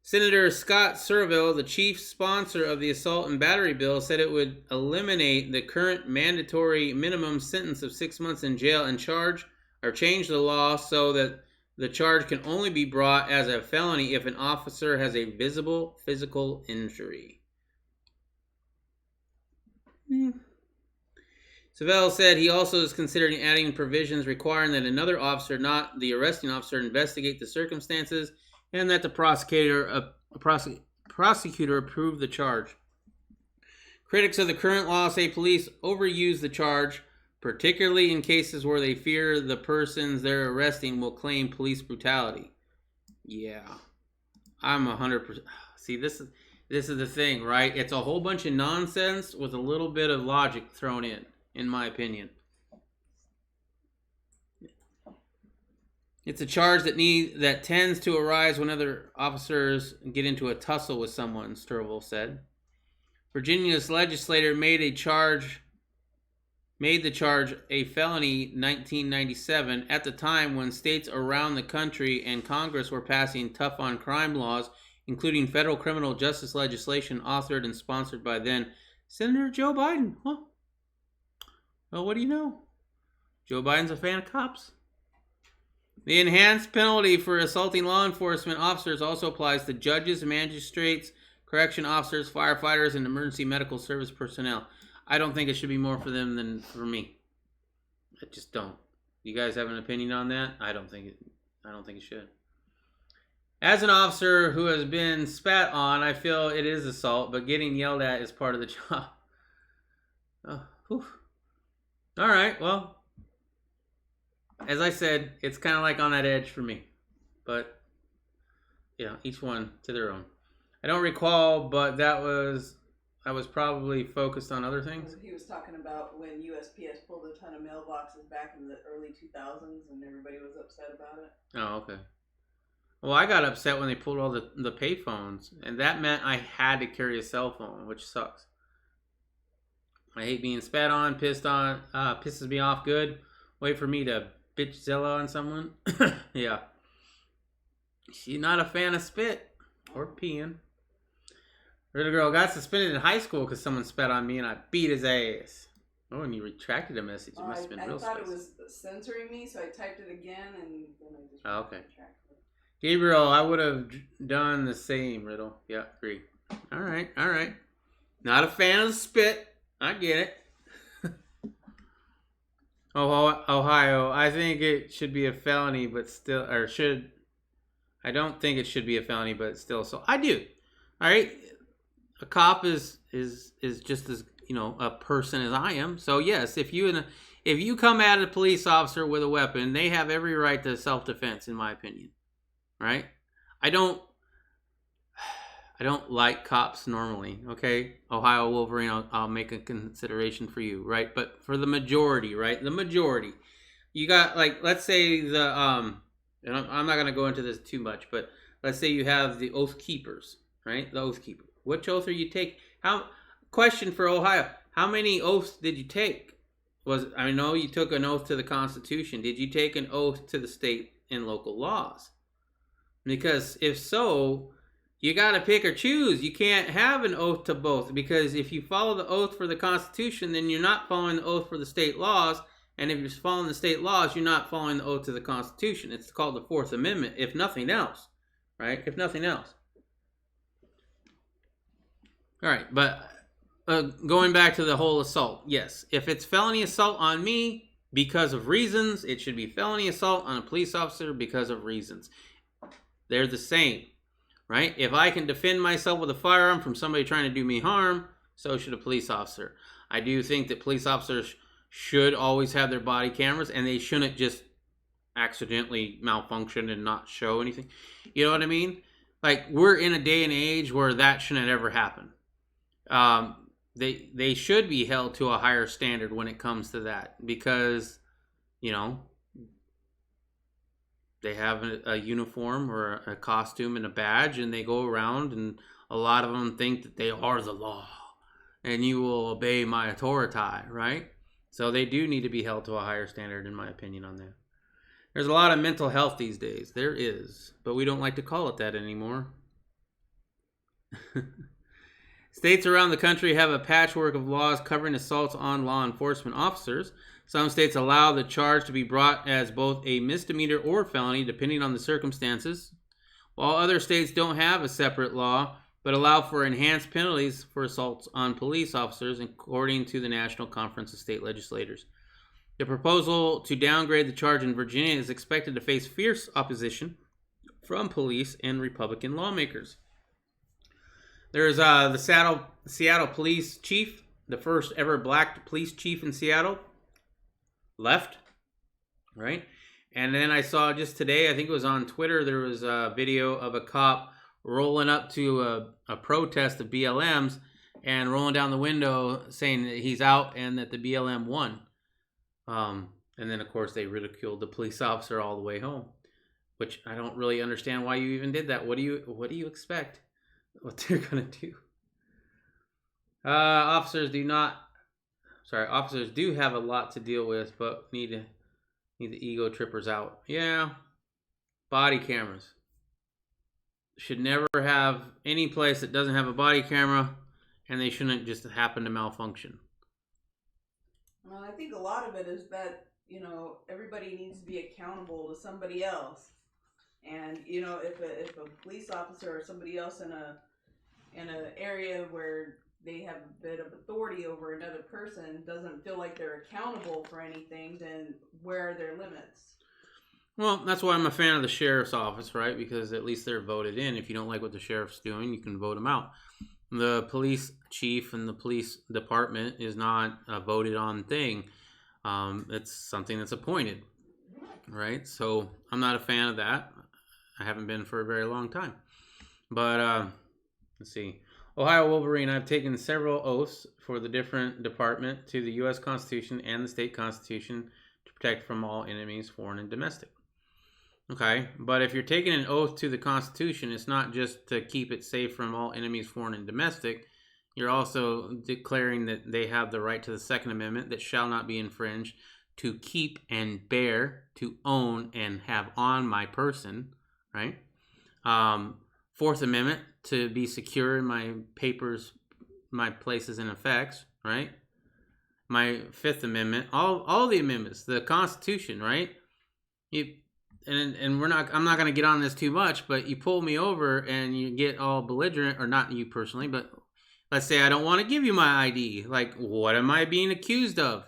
Senator Scott Serville, the chief sponsor of the assault and battery bill, said it would eliminate the current mandatory minimum sentence of 6 months in jail and change the law so that the charge can only be brought as a felony if an officer has a visible physical injury. Serville said he also is considering adding provisions requiring that another officer, not the arresting officer, investigate the circumstances and that the prosecutor approve the charge. Critics of the current law say police overuse the charge, particularly in cases where they fear the persons they're arresting will claim police brutality. Yeah, I'm 100%. See, this is the thing, right? It's a whole bunch of nonsense with a little bit of logic thrown in my opinion. It's a charge that tends to arise when other officers get into a tussle with someone, Sturgill said. Virginia's legislature made the charge a felony 1997 at the time when states around the country and Congress were passing tough on crime laws, including federal criminal justice legislation authored and sponsored by then Senator Joe Biden. Huh? Well, what do you know? Joe Biden's a fan of cops. The enhanced penalty for assaulting law enforcement officers also applies to judges, magistrates, correction officers, firefighters, and emergency medical service personnel. I don't think it should be more for them than for me. I just don't. You guys have an opinion on that? I don't think it should. As an officer who has been spat on, I feel it is assault, but getting yelled at is part of the job. Oh, whew. All right, well, as I said, it's kind of like on that edge for me. But, yeah, each one to their own. I don't recall, but I was probably focused on other things. He was talking about when USPS pulled a ton of mailboxes back in the early 2000s and everybody was upset about it. Oh, okay. Well, I got upset when they pulled all the pay phones, and that meant I had to carry a cell phone, which sucks. I hate being spat on, pissed on, pisses me off good. Wait for me to bitch Zilla on someone. Yeah. She's not a fan of spit or peeing. Little girl got suspended in high school because someone spat on me and I beat his ass. Oh, and you retracted a message. It must have been real I thought spicy. it was censoring me, so I typed it again and then I just okay. retracted it. Gabriel, I would have done the same, Riddle. Yeah, agree. All right. Not a fan of the spit. I get it. Ohio, I think it should be a felony, but still, I don't think it should be a felony, but still, so I do. All right. A cop is just as, a person as I am. So yes, if you come at a police officer with a weapon, they have every right to self-defense, in my opinion. Right? I don't like cops normally, okay? Ohio Wolverine, I'll make a consideration for you, right? But for the majority, right? The majority. You got, let's say and I'm not going to go into this too much, but let's say you have the Oath Keepers, right? The Oath Keeper. Which oath are you taking? Question for Ohio. How many oaths did you take? I know you took an oath to the Constitution. Did you take an oath to the state and local laws? Because if so, you got to pick or choose. You can't have an oath to both, because if you follow the oath for the Constitution, then you're not following the oath for the state laws. And if you're following the state laws, you're not following the oath to the Constitution. It's called the Fourth Amendment, if nothing else, right? If nothing else. All right, but going back to the whole assault, yes. If it's felony assault on me because of reasons, it should be felony assault on a police officer because of reasons. They're the same, right? If I can defend myself with a firearm from somebody trying to do me harm, So should a police officer. I do think that police officers should always have their body cameras, and they shouldn't just accidentally malfunction and not show anything. You know what I mean? Like, we're in a day and age where that shouldn't ever happen. They should be held to a higher standard when it comes to that, because, you know, they have a uniform or a costume and a badge, and they go around, and a lot of them think that they are the law and you will obey my authority, right? So they do need to be held to a higher standard, in my opinion, on that. There's a lot of mental health these days. There is, but we don't like to call it that anymore. States around the country have a patchwork of laws covering assaults on law enforcement officers. Some states allow the charge to be brought as both a misdemeanor or felony, depending on the circumstances, while other states don't have a separate law, but allow for enhanced penalties for assaults on police officers, according to the National Conference of State Legislators. The proposal to downgrade the charge in Virginia is expected to face fierce opposition from police and Republican lawmakers. There's the Seattle police chief, the first ever black police chief in Seattle, left, right? And then I saw just today, I think it was on Twitter, there was a video of a cop rolling up to a protest of BLMs and rolling down the window saying that he's out and that the BLM won. And then, of course, they ridiculed the police officer all the way home, which I don't really understand why you even did that. What do you expect? What they're gonna do? Officers do have a lot to deal with, but need the ego trippers out. Yeah, body cameras should never have any place that doesn't have a body camera, and they shouldn't just happen to malfunction. Well, I think a lot of it is that, you know, everybody needs to be accountable to somebody else. And, you know, if a police officer or somebody else in an area where they have a bit of authority over another person doesn't feel like they're accountable for anything, then where are their limits? Well, that's why I'm a fan of the sheriff's office, right? Because at least they're voted in. If you don't like what the sheriff's doing, you can vote them out. The police chief and the police department is not a voted on thing. It's something that's appointed, right? So I'm not a fan of that. I haven't been for a very long time. But let's see. Ohio Wolverine, I've taken several oaths for the different department to the U.S. Constitution and the state constitution to protect from all enemies, foreign and domestic. Okay, but if you're taking an oath to the Constitution, it's not just to keep it safe from all enemies, foreign and domestic. You're also declaring that they have the right to the Second Amendment that shall not be infringed, to keep and bear, to own and have on my person, right? Fourth Amendment, to be secure in my papers, my places and effects, right? My Fifth Amendment, all the amendments, the Constitution, right? I'm not going to get on this too much, but you pull me over and you get all belligerent, or not you personally, but let's say I don't want to give you my ID. Like, what am I being accused of,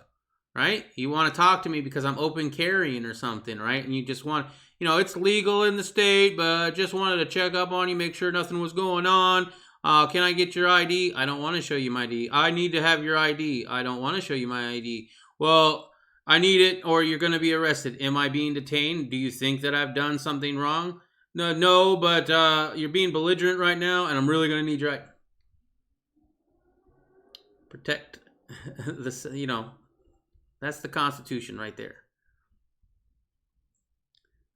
right? You want to talk to me because I'm open carrying or something, right? And you just want, you know, it's legal in the state, but just wanted to check up on you, make sure nothing was going on. Can I get your ID? I don't want to show you my ID. I need to have your ID. I don't want to show you my ID. Well, I need it or you're going to be arrested. Am I being detained? Do you think that I've done something wrong? No, but you're being belligerent right now, and I'm really going to need your ID. Protect this, you know, that's the Constitution right there.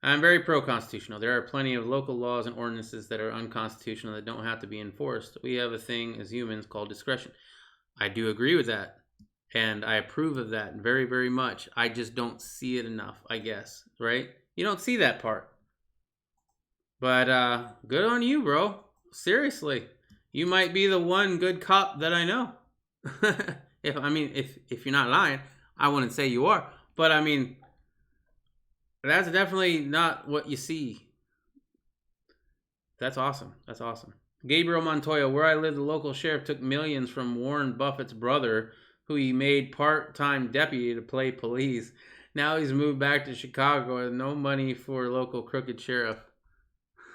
I'm very pro-constitutional. There are plenty of local laws and ordinances that are unconstitutional that don't have to be enforced. We have a thing as humans called discretion. I do agree with that. And I approve of that very, very much. I just don't see it enough, I guess, right? You don't see that part. But good on you, bro. Seriously. You might be the one good cop that I know. If you're not lying, I wouldn't say you are. But I mean, that's definitely not what you see. That's awesome. That's awesome. Gabriel Montoya, where I live, the local sheriff took millions from Warren Buffett's brother, who he made part-time deputy to play police. Now he's moved back to Chicago with no money for local crooked sheriff.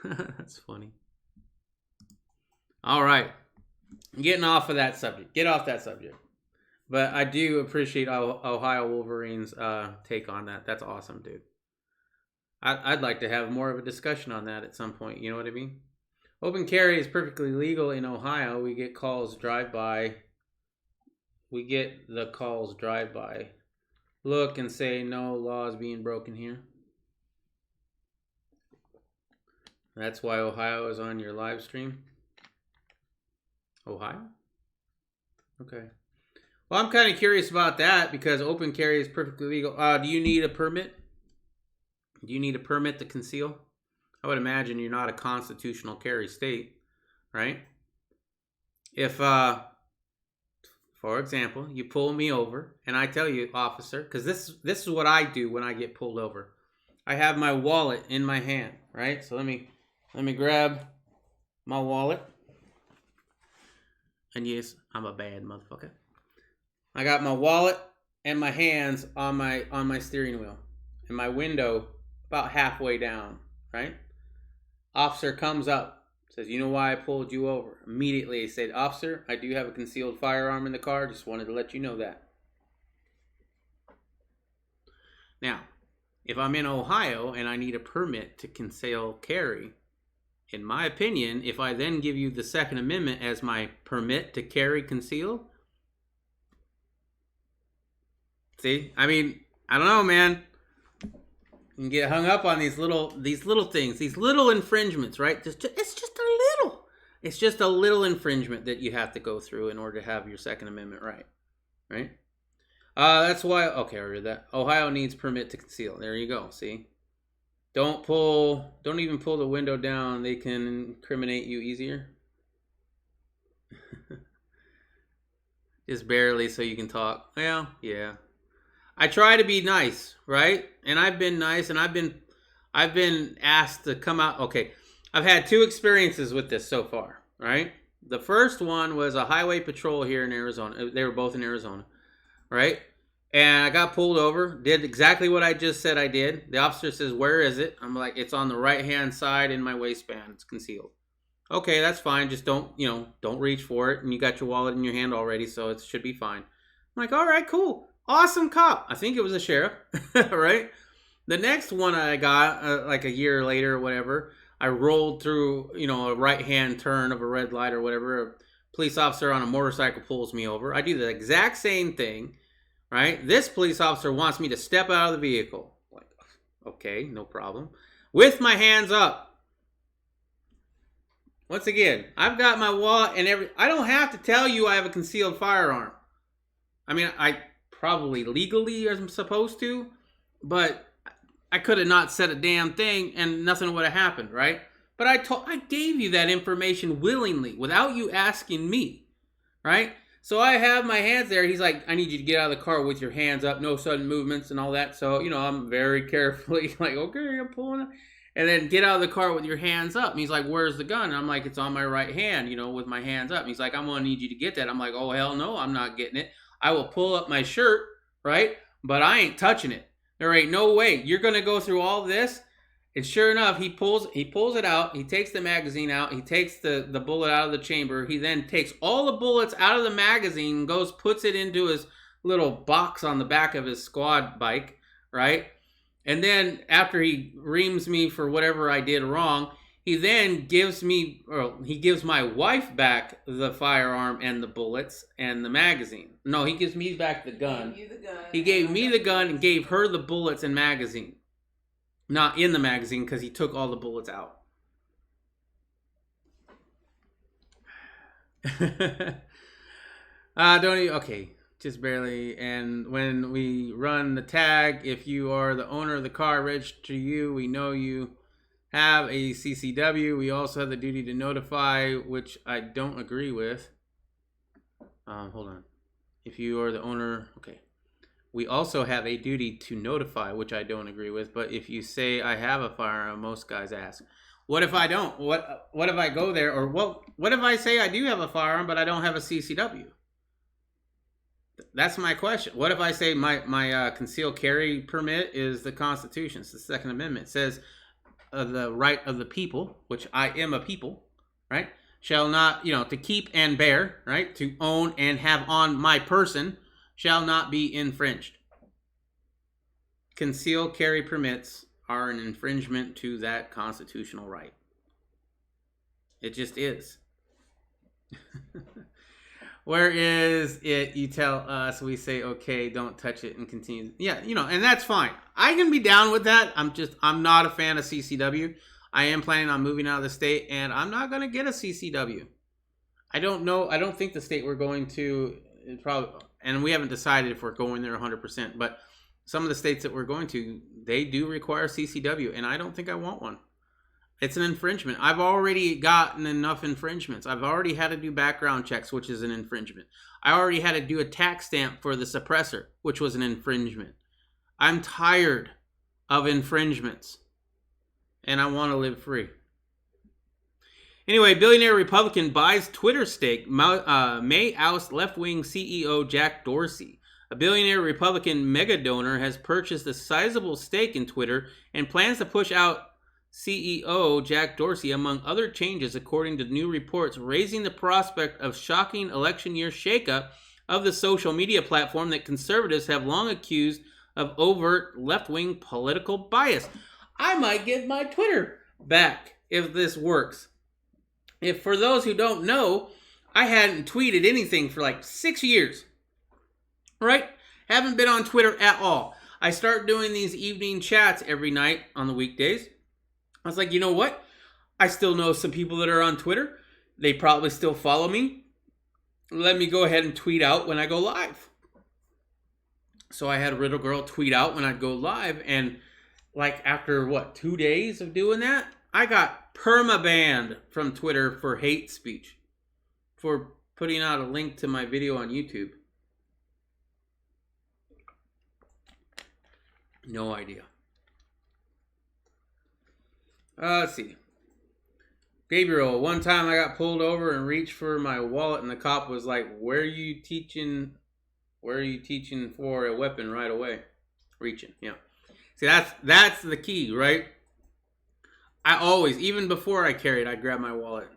That's funny. All right. getting off of that subject. Get off that subject. But I do appreciate Ohio Wolverines' take on that. That's awesome, dude. I'd like to have more of a discussion on that at some point. You know what I mean? Open carry is perfectly legal in Ohio. We get calls drive-by. We get the calls drive-by. Look and say, no law is being broken here. That's why Ohio is on your live stream. Ohio? Okay. Well, I'm kind of curious about that because open carry is perfectly legal. Do you need a permit? Do you need a permit to conceal? I would imagine you're not a constitutional carry state, right? If, for example, you pull me over and I tell you, officer, because this is what I do when I get pulled over. I have my wallet in my hand, right? So let me grab my wallet. And yes, I'm a bad motherfucker. I got my wallet and my hands on my steering wheel and my window about halfway down, right? Officer comes up, says, you know why I pulled you over? Immediately I said, officer, I do have a concealed firearm in the car. Just wanted to let you know that. Now, if I'm in Ohio and I need a permit to conceal carry, in my opinion, if I then give you the Second Amendment as my permit to carry concealed, see, I mean, I don't know, man. You can get hung up on these little things, these little infringements, right? It's just a little infringement that you have to go through in order to have your Second Amendment right? That's why. Okay, I read that. Ohio needs permit to conceal. There you go. See, don't even pull the window down. They can incriminate you easier. Just barely, so you can talk. Well, yeah. I try to be nice, right? And I've been nice, and I've been asked to come out. Okay, I've had 2 experiences with this so far, right? The first one was a highway patrol here in Arizona. They were both in Arizona, right? And I got pulled over, did exactly what I just said I did. The officer says, where is it? I'm like, it's on the right-hand side in my waistband. It's concealed. Okay, that's fine. Just don't reach for it. And you got your wallet in your hand already, so it should be fine. I'm like, all right, cool. Awesome cop. I think it was a sheriff, right? The next one I got, like a year later or whatever, I rolled through, a right-hand turn of a red light or whatever. A police officer on a motorcycle pulls me over. I do the exact same thing, right? This police officer wants me to step out of the vehicle. Like, okay, no problem. With my hands up. Once again, I've got my wallet and I don't have to tell you I have a concealed firearm. I mean, I probably legally am supposed to, but I could have not said a damn thing and nothing would have happened, right? But I gave you that information willingly without you asking me, right? So I have my hands there. He's like, I need you to get out of the car with your hands up, no sudden movements and all that. So, I'm very carefully like, okay, I'm pulling it. And then get out of the car with your hands up. And he's like, where's the gun? And I'm like, it's on my right hand, with my hands up. And he's like, I'm going to need you to get that. I'm like, oh, hell no, I'm not getting it. I will pull up my shirt, right? But I ain't touching it. There ain't no way. You're going to go through all this. And sure enough, he pulls it out. He takes the magazine out. He takes the bullet out of the chamber. He then takes all the bullets out of the magazine and puts it into his little box on the back of his squad bike, right? And then after he reams me for whatever I did wrong, he then gives my wife back the firearm and the bullets and the magazine. No, he gives me back the gun. He gave me the gun and gave her the bullets and magazine. Not in the magazine because he took all the bullets out. Okay, just barely. And when we run the tag, if you are the owner of the car registered to you, we know you have a CCW. We also have the duty to notify, which I don't agree with. Hold on. If you are the owner, okay. We also have a duty to notify, which I don't agree with. But if you say I have a firearm, most guys ask, what if I don't? What if I go there? Or what if I say I do have a firearm, but I don't have a CCW? That's my question. What if I say my concealed carry permit is the Constitution? It's the Second Amendment. It says the right of the people, which I am a people, right? shall not, to keep and bear, right? To own and have on my person shall not be infringed. Concealed carry permits are an infringement to that constitutional right. It just is. Whereas you tell us, we say, okay, don't touch it and continue. Yeah, and that's fine. I can be down with that. I'm not a fan of CCW. I am planning on moving out of the state, and I'm not going to get a CCW. I don't know. I don't think the state we're going to, probably, and we haven't decided if we're going there 100%, but some of the states that we're going to, they do require CCW, and I don't think I want one. It's an infringement. I've already gotten enough infringements. I've already had to do background checks, which is an infringement. I already had to do a tax stamp for the suppressor, which was an infringement. I'm tired of infringements, and I want to live free. Anyway, billionaire Republican buys Twitter stake, may oust left-wing CEO Jack Dorsey. A billionaire Republican mega donor has purchased a sizable stake in Twitter and plans to push out CEO Jack Dorsey, among other changes, according to new reports, raising the prospect of shocking election year shakeup of the social media platform that conservatives have long accused of overt left-wing political bias. I might get my Twitter back if this works. If, for those who don't know, I hadn't tweeted anything for like 6 years. Right? Haven't been on Twitter at all. I start doing these evening chats every night on the weekdays. I was like, you know what? I still know some people that are on Twitter. They probably still follow me. Let me go ahead and tweet out when I go live. So I had a Riddle Girl tweet out when I'd go live. And like after 2 days of doing that, I got perma-banned from Twitter for hate speech. For putting out a link to my video on YouTube. No idea. Let's see. Gabriel, one time I got pulled over and reached for my wallet, and the cop was like, where are you teaching for a weapon right away? Reaching, yeah. See, that's the key, right? I always, even before I carried, I grab my wallet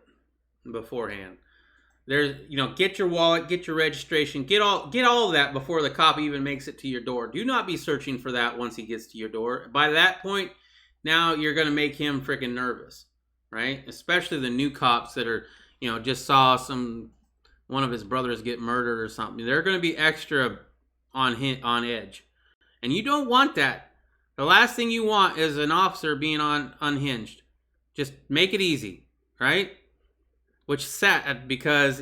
beforehand. There's, get your wallet, get your registration, get all of that before the cop even makes it to your door. Do not be searching for that once he gets to your door. By that point, now you're going to make him freaking nervous, right? Especially the new cops that are, just saw one of his brothers get murdered or something. They're going to be extra on edge. And you don't want that. The last thing you want is an officer being unhinged. Just make it easy, right? Which is sad because,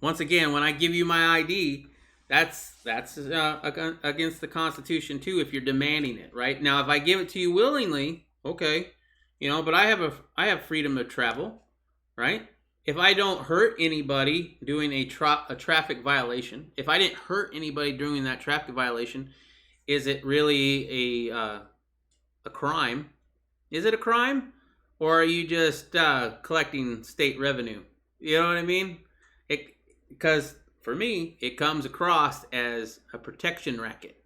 once again, when I give you my ID, that's against the Constitution too if you're demanding it, right? Now, if I give it to you willingly, okay, but I have freedom of travel, right? If I don't hurt anybody doing a traffic violation, if I didn't hurt anybody doing that traffic violation, is it really a crime? Is it a crime? Or are you just collecting state revenue? You know what I mean? Because for me, it comes across as a protection racket.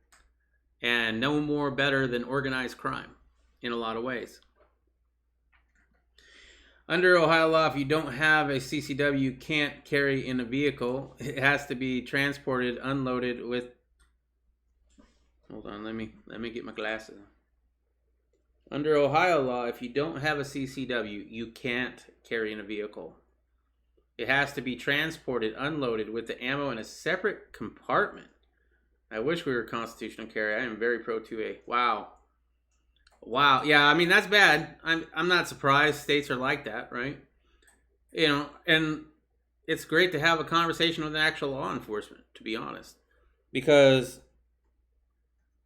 And no more better than organized crime in a lot of ways. Under Ohio law, if you don't have a CCW, you can't carry in a vehicle. It has to be transported, unloaded with... Hold on, let me get my glasses. Under Ohio law, if you don't have a CCW, you can't carry in a vehicle. It has to be transported, unloaded with the ammo in a separate compartment. I wish we were constitutional carry. I am very pro 2A. Wow. Yeah, I mean, that's bad. I'm not surprised states are like that, right? And it's great to have a conversation with actual law enforcement, to be honest. Because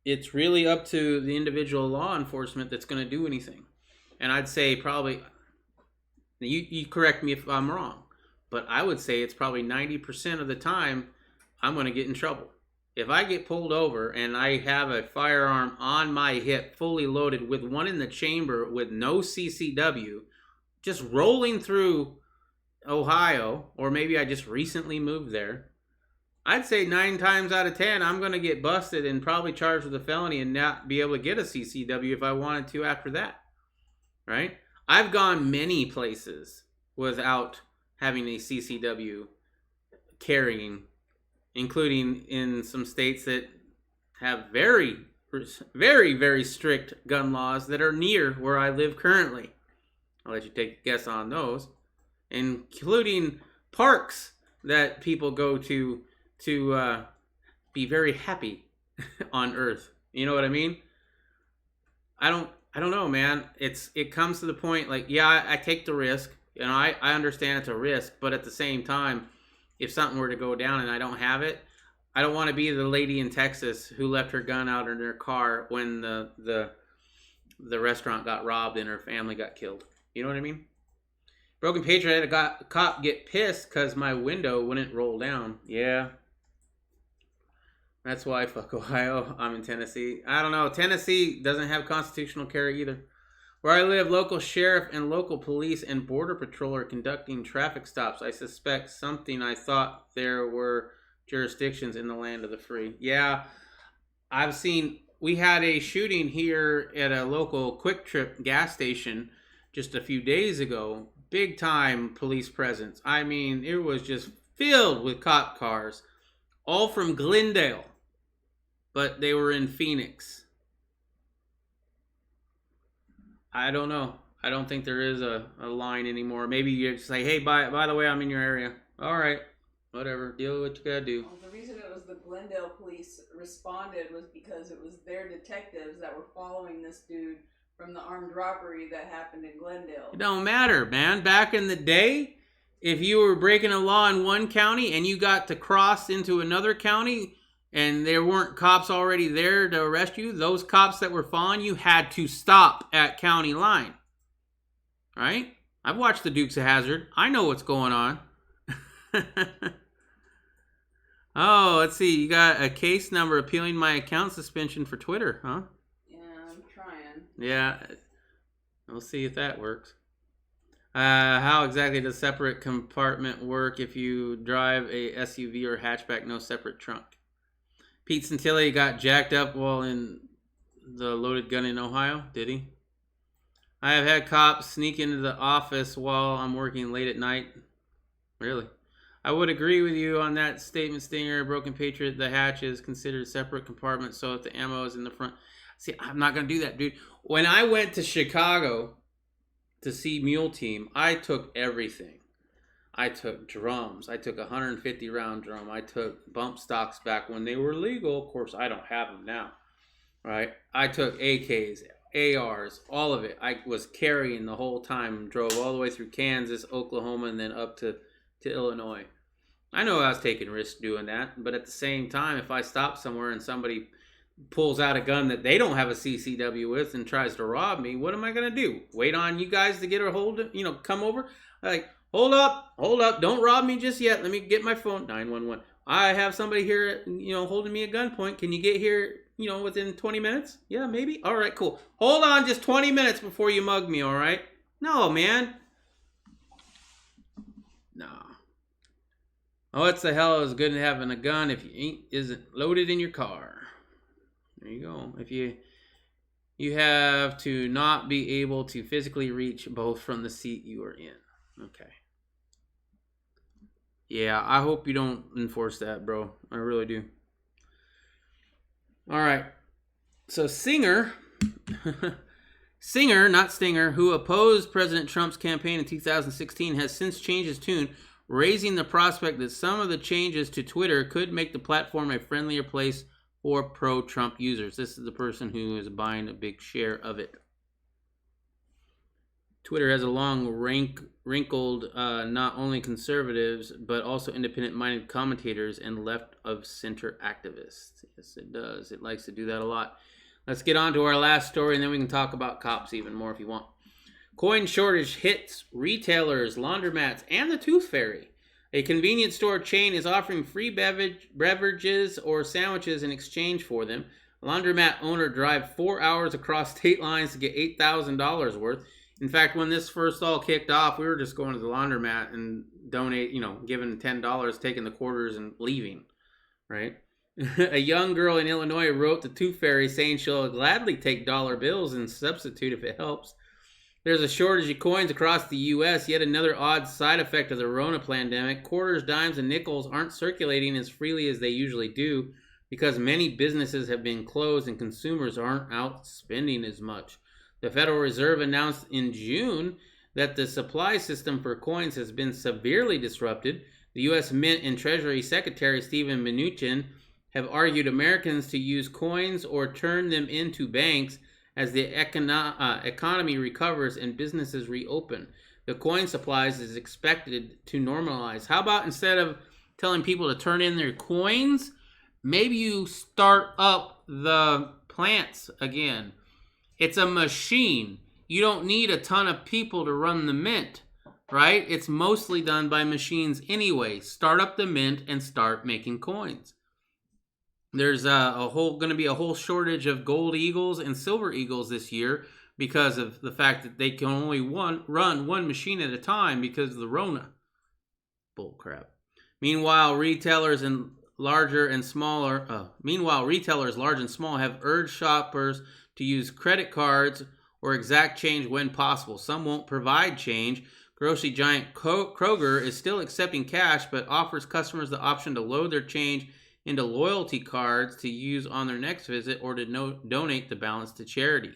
it's really up to the individual law enforcement that's going to do anything. And I'd say probably, you correct me if I'm wrong, but I would say it's probably 90% of the time I'm going to get in trouble. If I get pulled over and I have a firearm on my hip, fully loaded, with one in the chamber with no CCW, just rolling through Ohio, or maybe I just recently moved there, I'd say 9 times out of 10, I'm going to get busted and probably charged with a felony and not be able to get a CCW if I wanted to after that, right? I've gone many places without having a CCW carrying, including in some states that have very, very, very strict gun laws that are near where I live currently. I'll let you take a guess on those, including parks that people go to be very happy on Earth. You know what I mean? I don't know, man. It comes to the point, like, yeah, I take the risk, and I understand it's a risk, but at the same time, if something were to go down and I don't have it, I don't want to be the lady in Texas who left her gun out in her car when the restaurant got robbed and her family got killed. You know what I mean? Broken Patriot had a cop get pissed because my window wouldn't roll down. Yeah. That's why fuck Ohio. I'm in Tennessee. I don't know. Tennessee doesn't have constitutional carry either. Where I live, local sheriff and local police and border patrol are conducting traffic stops. I suspect something. I thought there were jurisdictions in the land of the free. Yeah, I've seen. We had a shooting here at a local Quick Trip gas station just a few days ago. Big time police presence. I mean, it was just filled with cop cars, all from Glendale, but they were in Phoenix. I don't know. I don't think there is a line anymore. Maybe you just say, hey, by the way, I'm in your area. All right, whatever. Deal with what you gotta do. Well, the reason it was the Glendale police responded was because it was their detectives that were following this dude from the armed robbery that happened in Glendale. It don't matter, man. Back in the day, if you were breaking a law in one county and you got to cross into another county and there weren't cops already there to arrest you, those cops that were following you had to stop at county line. Right? I've watched the Dukes of Hazzard. I know what's going on. Oh, let's see. You got a case number appealing my account suspension for Twitter, huh? Yeah, I'm trying. Yeah. We'll see if that works. How exactly does separate compartment work if you drive a SUV or hatchback, no separate trunk? Pete Santilli got jacked up while in the loaded gun in Ohio, did he? I have had cops sneak into the office while I'm working late at night. Really? I would agree with you on that statement, Stinger. Broken Patriot, the hatch is considered separate compartment, so if the ammo is in the front. See, I'm not going to do that, dude. When I went to Chicago to see Mule Team, I took everything. I took drums. I took a 150 round drum. I took bump stocks back when they were legal. Of course, I don't have them now, right? I took AKs, ARs, all of it. I was carrying the whole time. Drove all the way through Kansas, Oklahoma, and then up to Illinois. I know I was taking risks doing that, but at the same time, if I stop somewhere and somebody pulls out a gun that they don't have a CCW with and tries to rob me, what am I going to do? Wait on you guys to get a hold of, come over? Like, hold up, don't rob me just yet. Let me get my phone. 911. I have somebody here, holding me at gunpoint. Can you get here, within 20 minutes? Yeah, maybe. All right, cool. Hold on just 20 minutes before you mug me, all right? No, man. No. Oh, what the hell is good at having a gun if you isn't loaded in your car? There you go. If you have to not be able to physically reach both from the seat you are in. Okay. Yeah, I hope you don't enforce that, bro. I really do. All right. So Singer, not Stinger, who opposed President Trump's campaign in 2016, has since changed his tune, raising the prospect that some of the changes to Twitter could make the platform a friendlier place for pro-Trump users. This is the person who is buying a big share of it. Twitter has a long wrinkled not only conservatives, but also independent-minded commentators and left-of-center activists. Yes, it does. It likes to do that a lot. Let's get on to our last story, and then we can talk about cops even more if you want. Coin shortage hits retailers, laundromats, and the Tooth Fairy. A convenience store chain is offering free beverages or sandwiches in exchange for them. A laundromat owner drive 4 hours across state lines to get $8,000 worth. In fact, when this first all kicked off, we were just going to the laundromat and donate, giving $10, taking the quarters and leaving, right? A young girl in Illinois wrote the Tooth Fairy saying she'll gladly take dollar bills and substitute if it helps. There's a shortage of coins across the U.S., yet another odd side effect of the Rona pandemic. Quarters, dimes, and nickels aren't circulating as freely as they usually do because many businesses have been closed and consumers aren't out spending as much. The Federal Reserve announced in June that the supply system for coins has been severely disrupted. The U.S. Mint and Treasury Secretary Steven Mnuchin have argued Americans to use coins or turn them into banks as the economy recovers and businesses reopen. The coin supplies is expected to normalize. How about instead of telling people to turn in their coins, maybe you start up the plants again? It's a machine. You don't need a ton of people to run the mint, right? It's mostly done by machines anyway. Start up the mint and start making coins. There's going to be a whole shortage of gold eagles and silver eagles this year because of the fact that they can only run one machine at a time because of the Rona. Bull crap. Meanwhile, retailers large and small have urged shoppers to use credit cards or exact change when possible. Some won't provide change. Grocery giant Kroger is still accepting cash, but offers customers the option to load their change into loyalty cards to use on their next visit or to donate the balance to charity.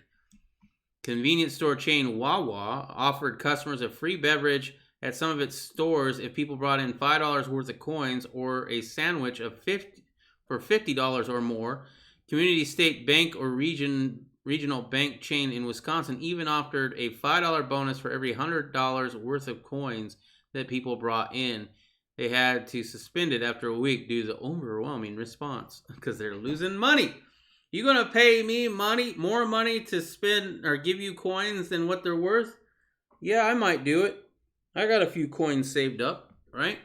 Convenience store chain Wawa offered customers a free beverage at some of its stores if people brought in $5 worth of coins or a sandwich for $50 or more. Community State Bank or regional bank chain in Wisconsin even offered a $5 bonus for every $100 worth of coins that people brought in. They had to suspend it after a week due to the overwhelming response because they're losing money. You gonna pay me more money to spend or give you coins than what they're worth? Yeah, I might do it. I got a few coins saved up, right?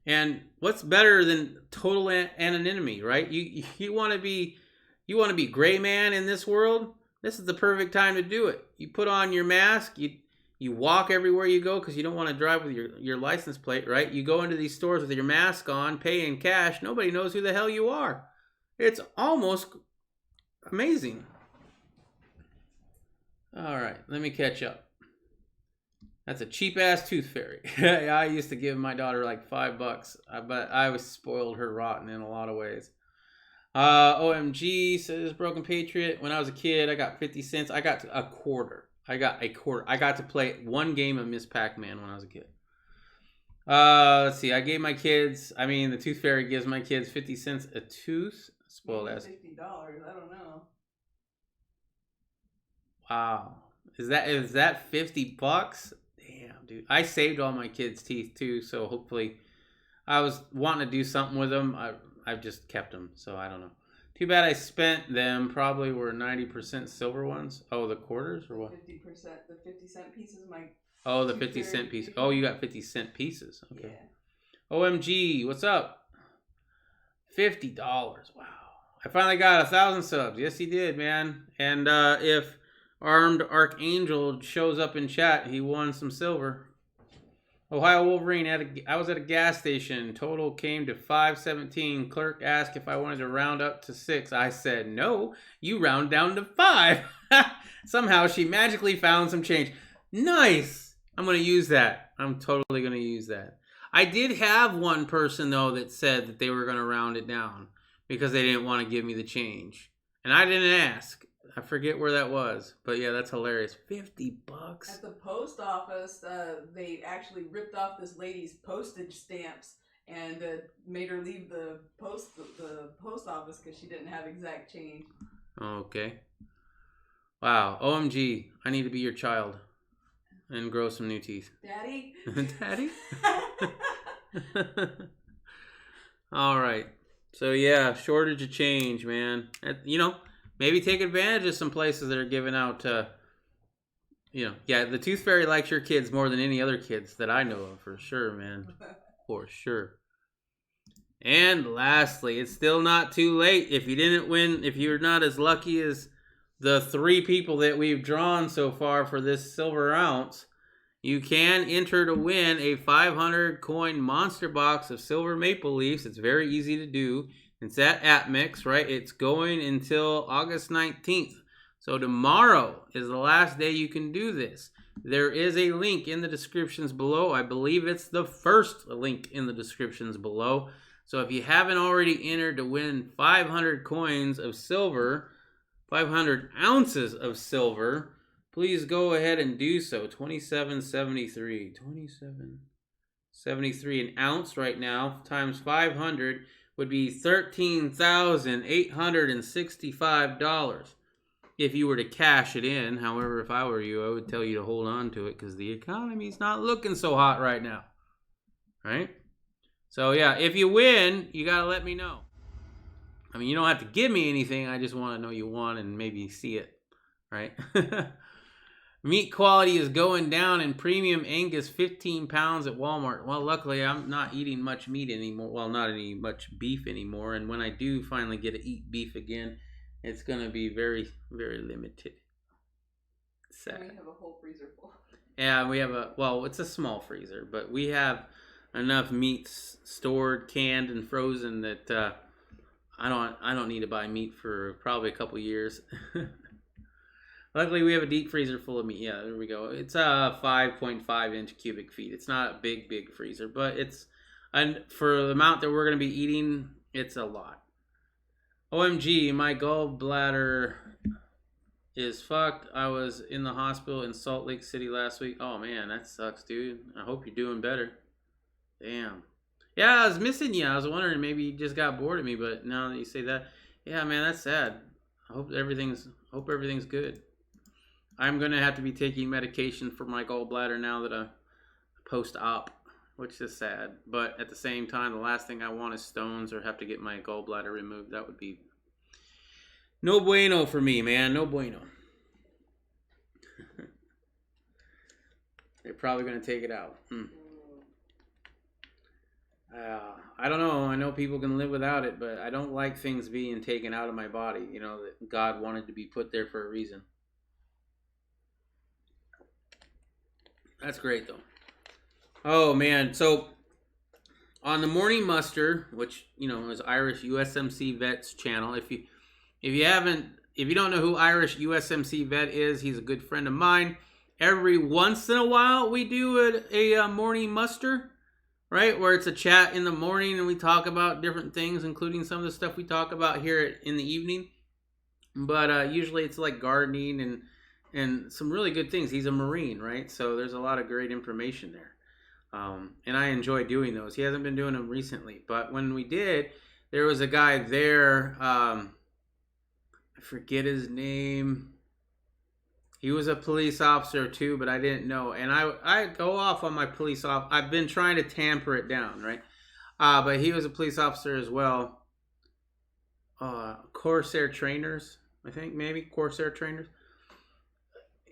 And what's better than total anonymity, right? You want to be gray man in this world? This is the perfect time to do it. You put on your mask, you walk everywhere you go because you don't want to drive with your license plate, right? You go into these stores with your mask on, pay in cash. Nobody knows who the hell you are. It's almost amazing. All right, let me catch up. That's a cheap-ass tooth fairy. I used to give my daughter like $5, but I was spoiled her rotten in a lot of ways. OMG says Broken Patriot. When I was a kid, I got 50 cents. I got a quarter. I got to play one game of Miss Pac-Man when I was a kid. Let's see. The Tooth Fairy gives my kids 50 cents a tooth. Spoiled ass. $50. I don't know. Wow. Is that $50? Damn, dude. I saved all my kids' teeth too, so hopefully I was wanting to do something with them. I've just kept them, so I don't know. Too bad I spent them. Probably were 90% silver ones. Oh, the quarters or what? 50%. The 50-cent pieces. Oh, the 50-cent piece. Oh, you got 50-cent pieces. Okay. Yeah. OMG, what's up? $50. Wow. I finally got 1,000 subs. Yes, he did, man. And if Armed Archangel shows up in chat, he won some silver. Ohio Wolverine, I was at a gas station. Total came to $5.17. Clerk asked if I wanted to round up to 6. I said, no, you round down to 5. Somehow she magically found some change. Nice. I'm going to use that. I'm totally going to use that. I did have one person, though, that said that they were going to round it down because they didn't want to give me the change. And I didn't ask. I forget where that was, but yeah, that's hilarious. $50. At the post office, they actually ripped off this lady's postage stamps and made her leave the post office because she didn't have exact change. Okay. Wow. OMG. I need to be your child and grow some new teeth. Daddy? Daddy? All right. So yeah, shortage of change, man. Maybe take advantage of some places that are giving out, the Tooth Fairy likes your kids more than any other kids that I know of, for sure, man. For sure. And lastly, it's still not too late. If you didn't win, if you're not as lucky as the 3 people that we've drawn so far for this silver ounce, you can enter to win a 500 coin monster box of silver maple leaves. It's very easy to do. It's at AppMix, right? It's going until August 19th. So tomorrow is the last day you can do this. There is a link in the descriptions below. I believe it's the first link in the descriptions below. So if you haven't already entered to win 500 coins of silver, 500 ounces of silver, please go ahead and do so. 27.73. 27.73 an ounce right now times 500 would be $13,865 if you were to cash it in. However, if I were you, I would tell you to hold on to it because the economy's not looking so hot right now. Right? So yeah, if you win, you gotta let me know. I mean, you don't have to give me anything. I just want to know you won and maybe see it. Right? Meat quality is going down in premium Angus 15 pounds at Walmart. Well, luckily, I'm not eating much meat anymore. Well, not any much beef anymore. And when I do finally get to eat beef again, it's going to be very, very limited. Sad. We have a whole freezer full. Yeah, we have it's a small freezer, but we have enough meats stored, canned, and frozen that I don't need to buy meat for probably a couple years. Luckily, we have a deep freezer full of meat. Yeah, there we go. It's a 5.5 inch cubic feet. It's not a big freezer, but and for the amount that we're going to be eating, it's a lot. OMG, my gallbladder is fucked. I was in the hospital in Salt Lake City last week. Oh man, that sucks, dude. I hope you're doing better. Damn. Yeah, I was missing you. I was wondering maybe you just got bored of me, but now that you say that, yeah, man, that's sad. I hope everything's good. I'm going to have to be taking medication for my gallbladder now that I'm post-op, which is sad. But at the same time, the last thing I want is stones or have to get my gallbladder removed. That would be no bueno for me, man. No bueno. They're probably going to take it out. I don't know. I know people can live without it, but I don't like things being taken out of my body. You know, that God wanted to be put there for a reason. That's great, though. Oh, man. So, on the Morning Muster, which, you know, is Irish USMC Vet's channel, if you don't know who Irish USMC Vet is, he's a good friend of mine. Every once in a while, we do a Morning Muster, right? Where it's a chat in the morning and we talk about different things, including some of the stuff we talk about here in the evening. But usually it's like gardening and some really good things. He's a Marine, right? So there's a lot of great information there. And I enjoy doing those. He hasn't been doing them recently. But when we did, there was a guy there. I forget his name. He was a police officer too, but I didn't know. And I go off on my police officer. I've been trying to tamper it down, right? But he was a police officer as well. Corsair Trainers, I think, maybe. Corsair Trainers.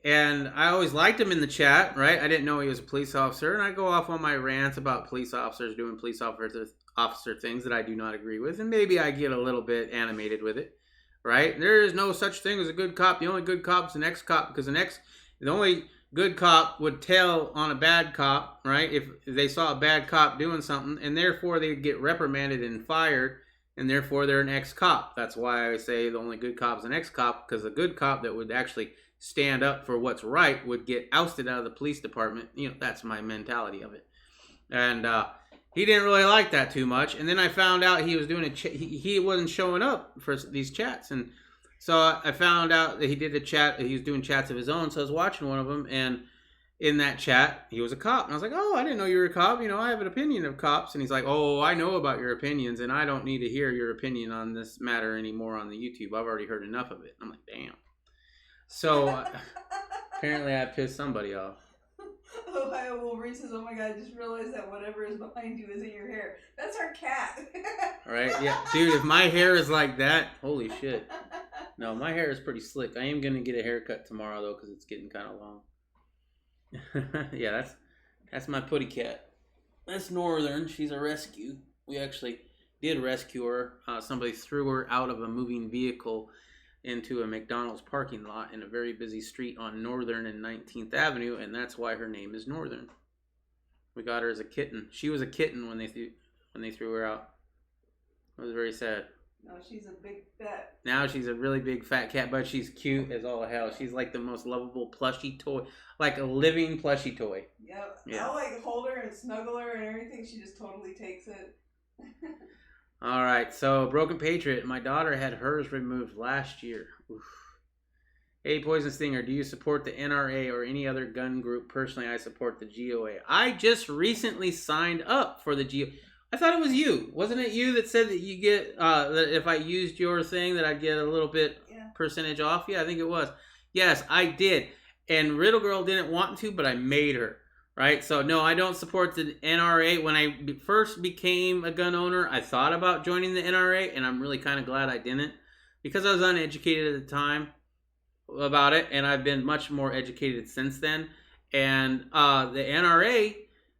And I always liked him in the chat, right? I didn't know he was a police officer. And I go off on my rants about police officers doing police officer things that I do not agree with. And maybe I get a little bit animated with it, right? There is no such thing as a good cop. The only good cop is an ex-cop, because the only good cop would tell on a bad cop, right? If they saw a bad cop doing something, and therefore they get reprimanded and fired, and therefore they're an ex-cop. That's why I say the only good cop is an ex-cop, because a good cop that would actually stand up for what's right would get ousted out of the police department. You know, that's my mentality of it. And he didn't really like that too much. And then I found out he was doing he wasn't showing up for these chats. And so I found out that he did a chat. He was doing chats of his own. So I was watching one of them, and in that chat, he was a cop. And I was like, oh, I didn't know you were a cop. You know, I have an opinion of cops. And he's like, oh, I know about your opinions, and I don't need to hear your opinion on this matter anymore on the YouTube. I've already heard enough of it. I'm like, damn. So apparently I pissed somebody off. Ohio Wolverine says, oh my god, I just realized that whatever is behind you is in your hair. That's our cat. Right? Yeah. Dude, if my hair is like that, holy shit. No, my hair is pretty slick. I am going to get a haircut tomorrow, though, because it's getting kind of long. Yeah, that's my putty cat. That's Northern. She's a rescue. We actually did rescue her. Somebody threw her out of a moving vehicle into a McDonald's parking lot in a very busy street on Northern and 19th Avenue, and that's why her name is Northern. We got her as a kitten. She was a kitten when they threw her out. It was very sad. No, she's a big fat. Now she's a really big fat cat, but she's cute as all hell. She's like the most lovable plushie toy, like a living plushie toy. Yep. Yeah. I'll like hold her and snuggle her and everything. She just totally takes it. All right, so Broken Patriot. My daughter had hers removed last year. Oof. Hey, Poison Stinger, do you support the NRA or any other gun group? Personally, I support the GOA. I just recently signed up for the GOA. I thought it was you. Wasn't it you that said that you get, that if I used your thing that I'd get a little bit percentage off? Yeah, I think it was. Yes, I did. And Riddle Girl didn't want to, but I made her. Right? So, no, I don't support the NRA. When I first became a gun owner, I thought about joining the NRA, and I'm really kind of glad I didn't. Because I was uneducated at the time about it, and I've been much more educated since then. And the NRA,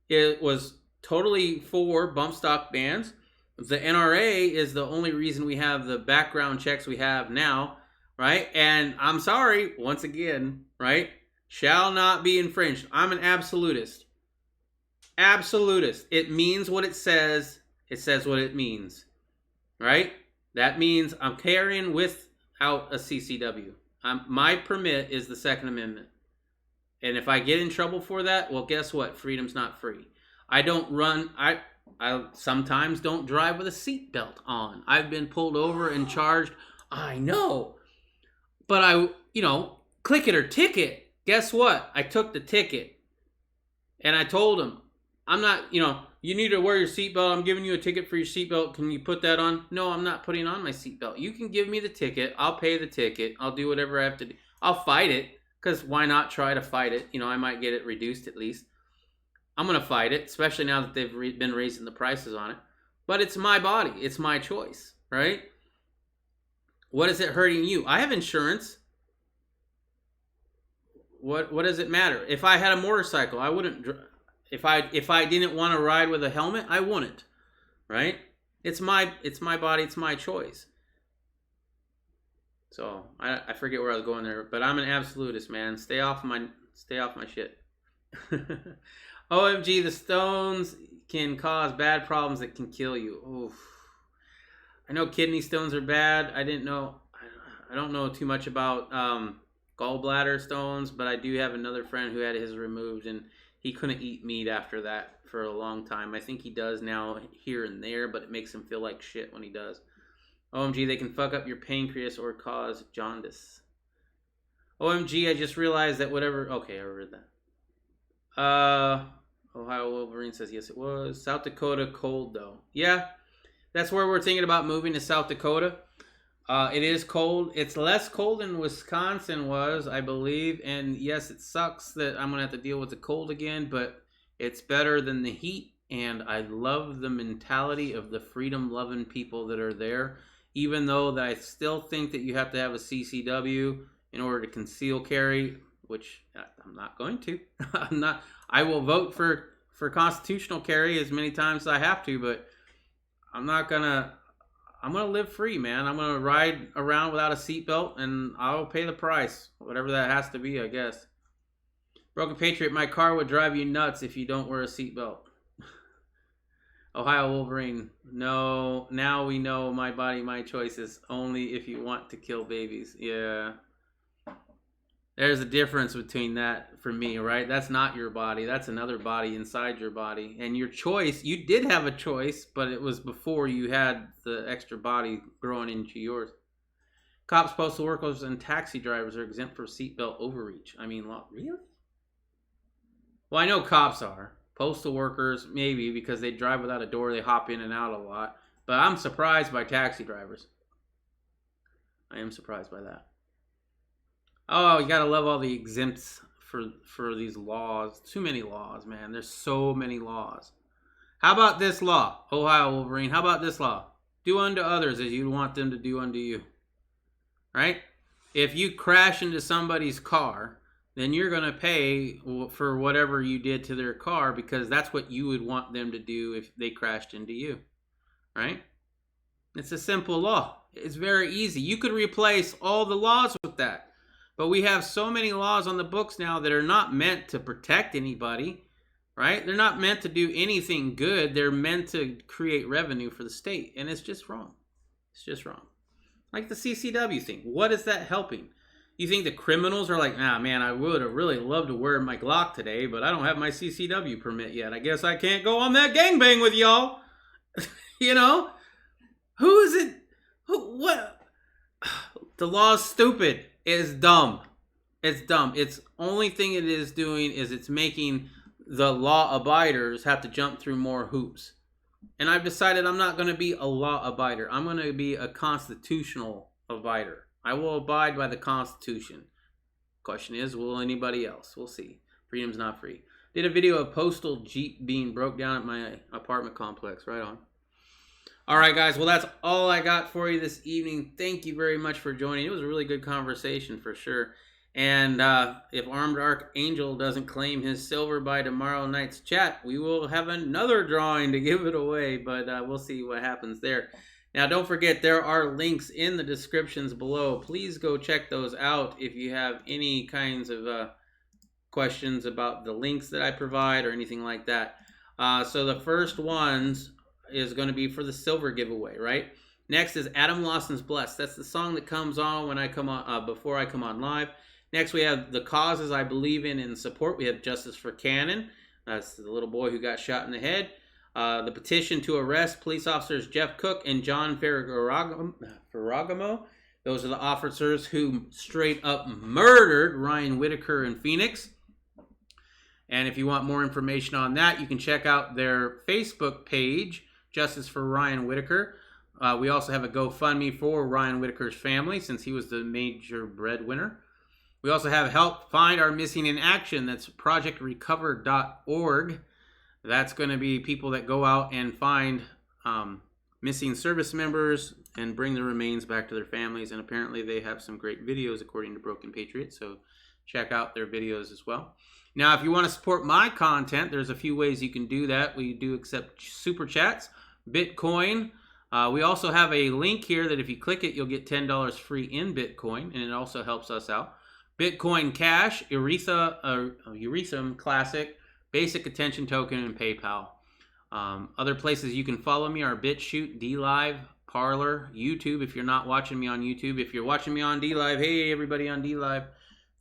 it was totally for bump stock bans. The NRA is the only reason we have the background checks we have now, right? And I'm sorry, once again, right? Shall not be infringed. I'm an absolutist. Absolutist. It means what it says. It says what it means, right? That means I'm carrying without a CCW. My permit is the Second Amendment. And if I get in trouble for that, well, guess what? Freedom's not free. I don't run, I sometimes don't drive with a seatbelt on. I've been pulled over and charged. I know. But click it or ticket. Guess what? I took the ticket. And I told him, I'm not, you need to wear your seatbelt. I'm giving you a ticket for your seatbelt. Can you put that on? No, I'm not putting on my seatbelt. You can give me the ticket. I'll pay the ticket. I'll do whatever I have to do. I'll fight it, because why not try to fight it? I might get it reduced at least. I'm going to fight it, especially now that they've been raising the prices on it. But it's my body. It's my choice, right? What is it hurting you? I have insurance. What does it matter? If I had a motorcycle, I wouldn't. If I didn't want to ride with a helmet, I wouldn't. Right? It's my body. It's my choice. So I forget where I was going there, but I'm an absolutist, man. Stay off my shit. OMG, the stones can cause bad problems that can kill you. Oof. I know kidney stones are bad. I don't know too much about gallbladder stones, but I do have another friend who had his removed, and he couldn't eat meat after that for a long time. I think he does now here and there, but it makes him feel like shit when he does. OMG, they can fuck up your pancreas or cause jaundice. OMG, I just realized that whatever... Okay, I read that. Ohio Wolverine says, yes, it was. South Dakota cold, though. Yeah, that's where we're thinking about moving to South Dakota. It is cold. It's less cold than Wisconsin was, I believe. And yes, it sucks that I'm going to have to deal with the cold again, but it's better than the heat. And I love the mentality of the freedom-loving people that are there, even though that I still think that you have to have a CCW in order to conceal carry, which I'm not going to. I will vote for constitutional carry as many times as I have to, but I'm going to live free, man. I'm going to ride around without a seatbelt, and I'll pay the price. Whatever that has to be, I guess. Broken Patriot, my car would drive you nuts if you don't wear a seatbelt. Ohio Wolverine, no, now we know my body, my choice is only if you want to kill babies. Yeah. There's a difference between that for me, right? That's not your body. That's another body inside your body. And your choice, you did have a choice, but it was before you had the extra body growing into yours. Cops, postal workers, and taxi drivers are exempt from seatbelt overreach. I mean, really? Well, I know cops are. Postal workers, maybe, because they drive without a door. They hop in and out a lot. But I'm surprised by taxi drivers. I am surprised by that. Oh, you gotta love all the exempts for these laws. Too many laws, man. There's so many laws. How about this law, Ohio Wolverine? How about this law? Do unto others as you want them to do unto you. Right? If you crash into somebody's car, then you're gonna pay for whatever you did to their car, because that's what you would want them to do if they crashed into you. Right? It's a simple law. It's very easy. You could replace all the laws with that. But we have so many laws on the books now that are not meant to protect anybody, right? They're not meant to do anything good. They're meant to create revenue for the state, and it's just wrong. It's just wrong. Like the CCW thing. What is that helping? You think the criminals are like, ah, man, I would have really loved to wear my Glock today, but I don't have my CCW permit yet. I guess I can't go on that gangbang with y'all. You know? Who is it? What? The law is stupid. It's dumb. It's dumb. It's only thing it is doing is it's making the law abiders have to jump through more hoops. And I've decided I'm not going to be a law abider. I'm going to be a constitutional abider. I will abide by the Constitution. Question is, will anybody else? We'll see. Freedom's not free. Did a video of postal Jeep being broke down at my apartment complex. Right on. All right, guys. Well, that's all I got for you this evening. Thank you very much for joining. It was a really good conversation for sure. And if Armed Archangel doesn't claim his silver by tomorrow night's chat, we will have another drawing to give it away. But we'll see what happens there. Now, don't forget, there are links in the descriptions below. Please go check those out if you have any kinds of questions about the links that I provide or anything like that. So the first ones is going to be for the silver giveaway, right? Next is Adam Lawson's Blessed. That's the song that comes on when I come on before I come on live. Next, we have the causes I believe in and support. We have Justice for Cannon. That's the little boy who got shot in the head. The petition to arrest police officers Jeff Cook and John Ferragamo. Those are the officers who straight up murdered Ryan Whitaker in Phoenix. And if you want more information on that, you can check out their Facebook page, Justice for Ryan Whitaker. We also have a GoFundMe for Ryan Whitaker's family since he was the major breadwinner. We also have Help Find Our Missing in Action. That's projectrecover.org. That's going to be people that go out and find missing service members and bring the remains back to their families. And apparently they have some great videos according to Broken Patriot. So check out their videos as well. Now, if you want to support my content, there's a few ways you can do that. We do accept super chats, Bitcoin. We also have a link here that if you click it, you'll get $10 free in Bitcoin. And it also helps us out. Bitcoin Cash, Erethreum Classic, Basic Attention Token, and PayPal. Other places you can follow me are BitChute, DLive, Parler, YouTube if you're not watching me on YouTube. If you're watching me on DLive, hey everybody on DLive.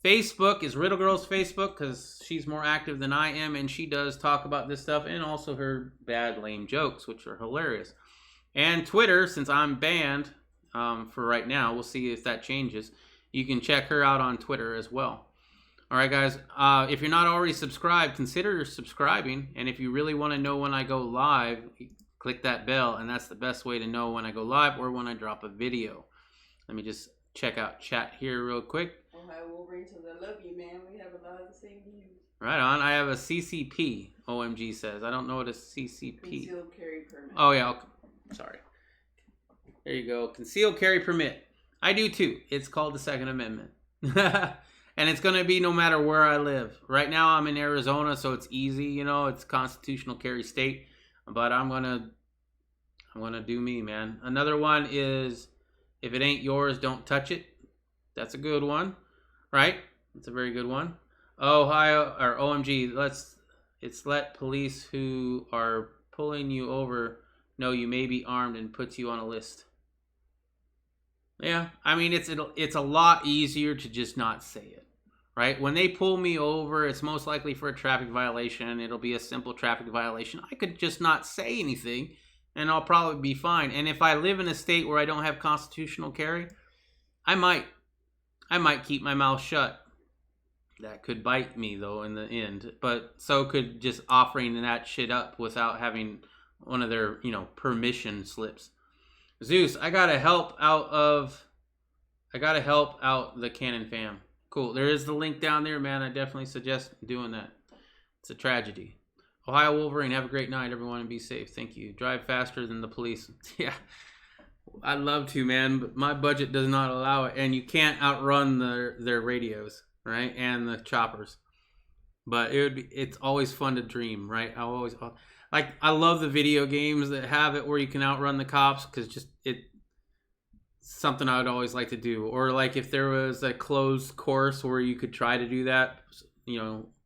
Facebook is Riddle Girl's Facebook because she's more active than I am and she does talk about this stuff and also her bad lame jokes, which are hilarious. And Twitter, since I'm banned for right now, we'll see if that changes. You can check her out on Twitter as well. All right, guys, if you're not already subscribed, consider subscribing. And if you really want to know when I go live, click that bell. And that's the best way to know when I go live or when I drop a video. Let me just check out chat here real quick. Ohio Wolverine says, I love you, man. We have a lot of the same views. Right on. I have a CCP, OMG says. I don't know what a CCP. Concealed carry permit. Oh, yeah. Okay. Sorry. There you go. Concealed carry permit. I do, too. It's called the Second Amendment. And it's going to be no matter where I live. Right now I'm in Arizona, so it's easy, you know, it's constitutional carry state. But I'm going to do me, man. Another one is if it ain't yours, don't touch it. That's a good one, right? That's a very good one. Ohio or OMG, let police who are pulling you over know you may be armed and puts you on a list. Yeah, I mean, it's a lot easier to just not say it, right? When they pull me over, it's most likely for a traffic violation. It'll be a simple traffic violation. I could just not say anything, and I'll probably be fine. And if I live in a state where I don't have constitutional carry, I might keep my mouth shut. That could bite me, though, in the end. But so could just offering that shit up without having one of their, permission slips. Zeus, I gotta help out the Canon fam. Cool. There is the link down there, man. I definitely suggest doing that. It's a tragedy. Ohio Wolverine, have a great night, everyone, and be safe. Thank you. Drive faster than the police. Yeah, I'd love to, man, but my budget does not allow it, and you can't outrun their radios, right, and the choppers. But it's always fun to dream, right? I love the video games that have it where you can outrun the cops because it's something I would always like to do. Or like if there was a closed course where you could try to do that,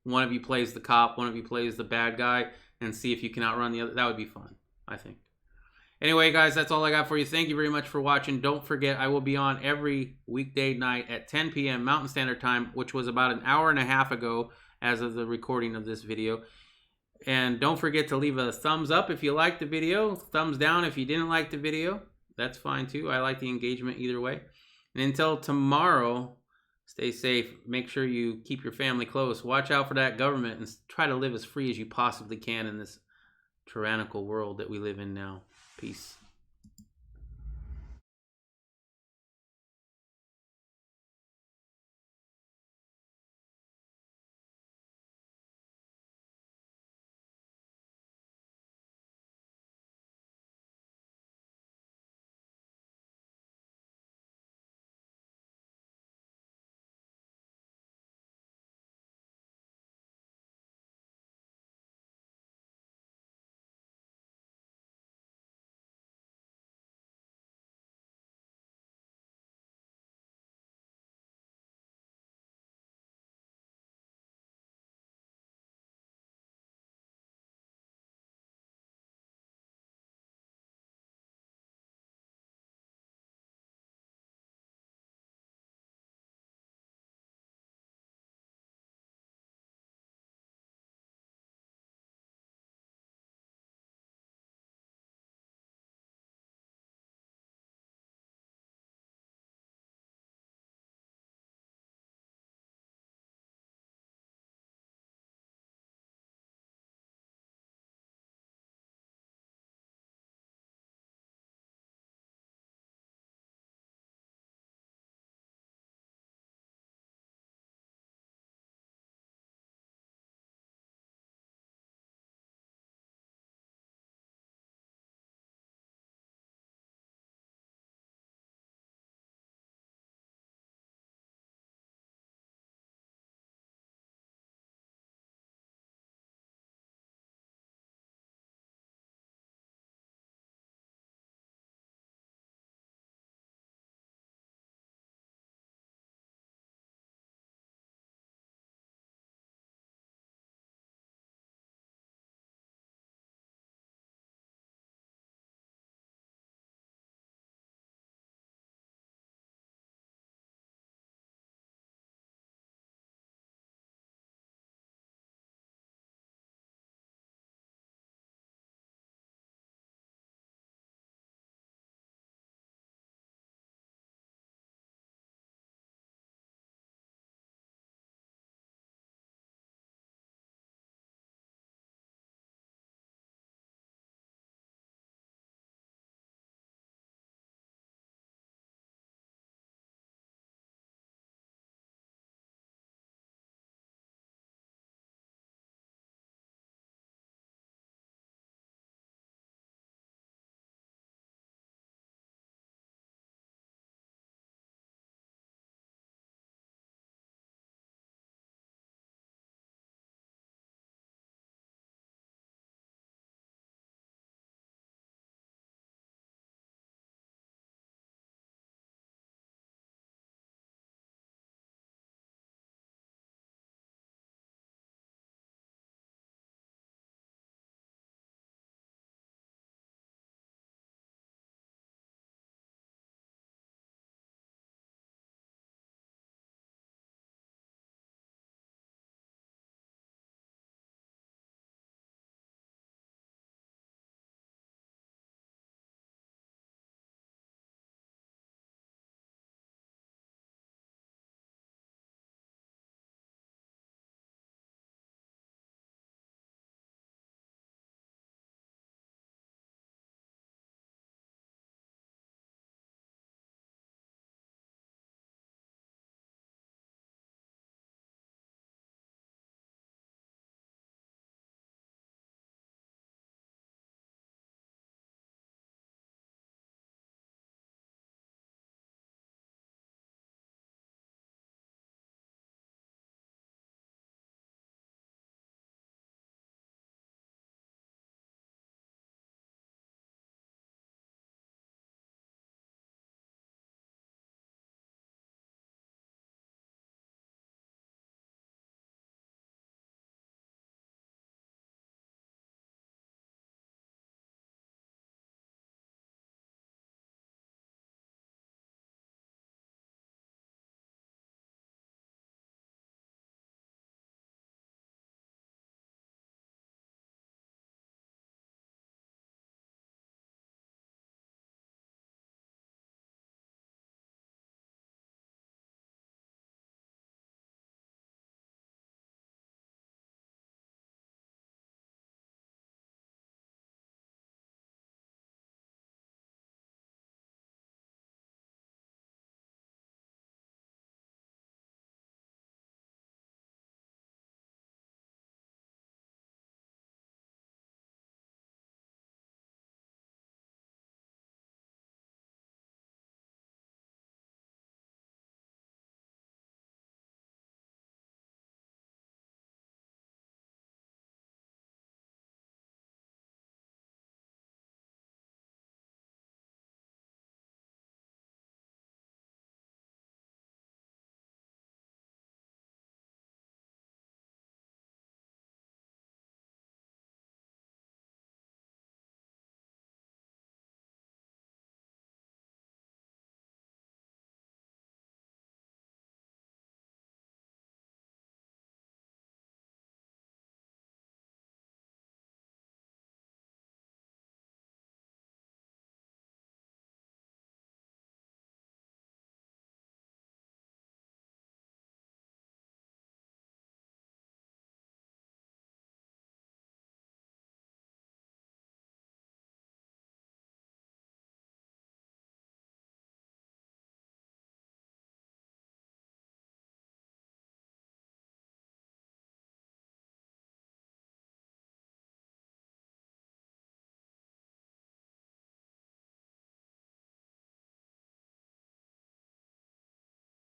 one of you plays the cop, one of you plays the bad guy, and see if you can outrun the other. That would be fun, I think. Anyway, guys, that's all I got for you. Thank you very much for watching. Don't forget, I will be on every weekday night at 10 p.m. Mountain Standard Time, which was about an hour and a half ago as of the recording of this video. And don't forget to leave a thumbs up if you liked the video, thumbs down if you didn't like the video. That's fine too. I like the engagement either way. And until tomorrow, stay safe. Make sure you keep your family close. Watch out for that government and try to live as free as you possibly can in this tyrannical world that we live in now. Peace.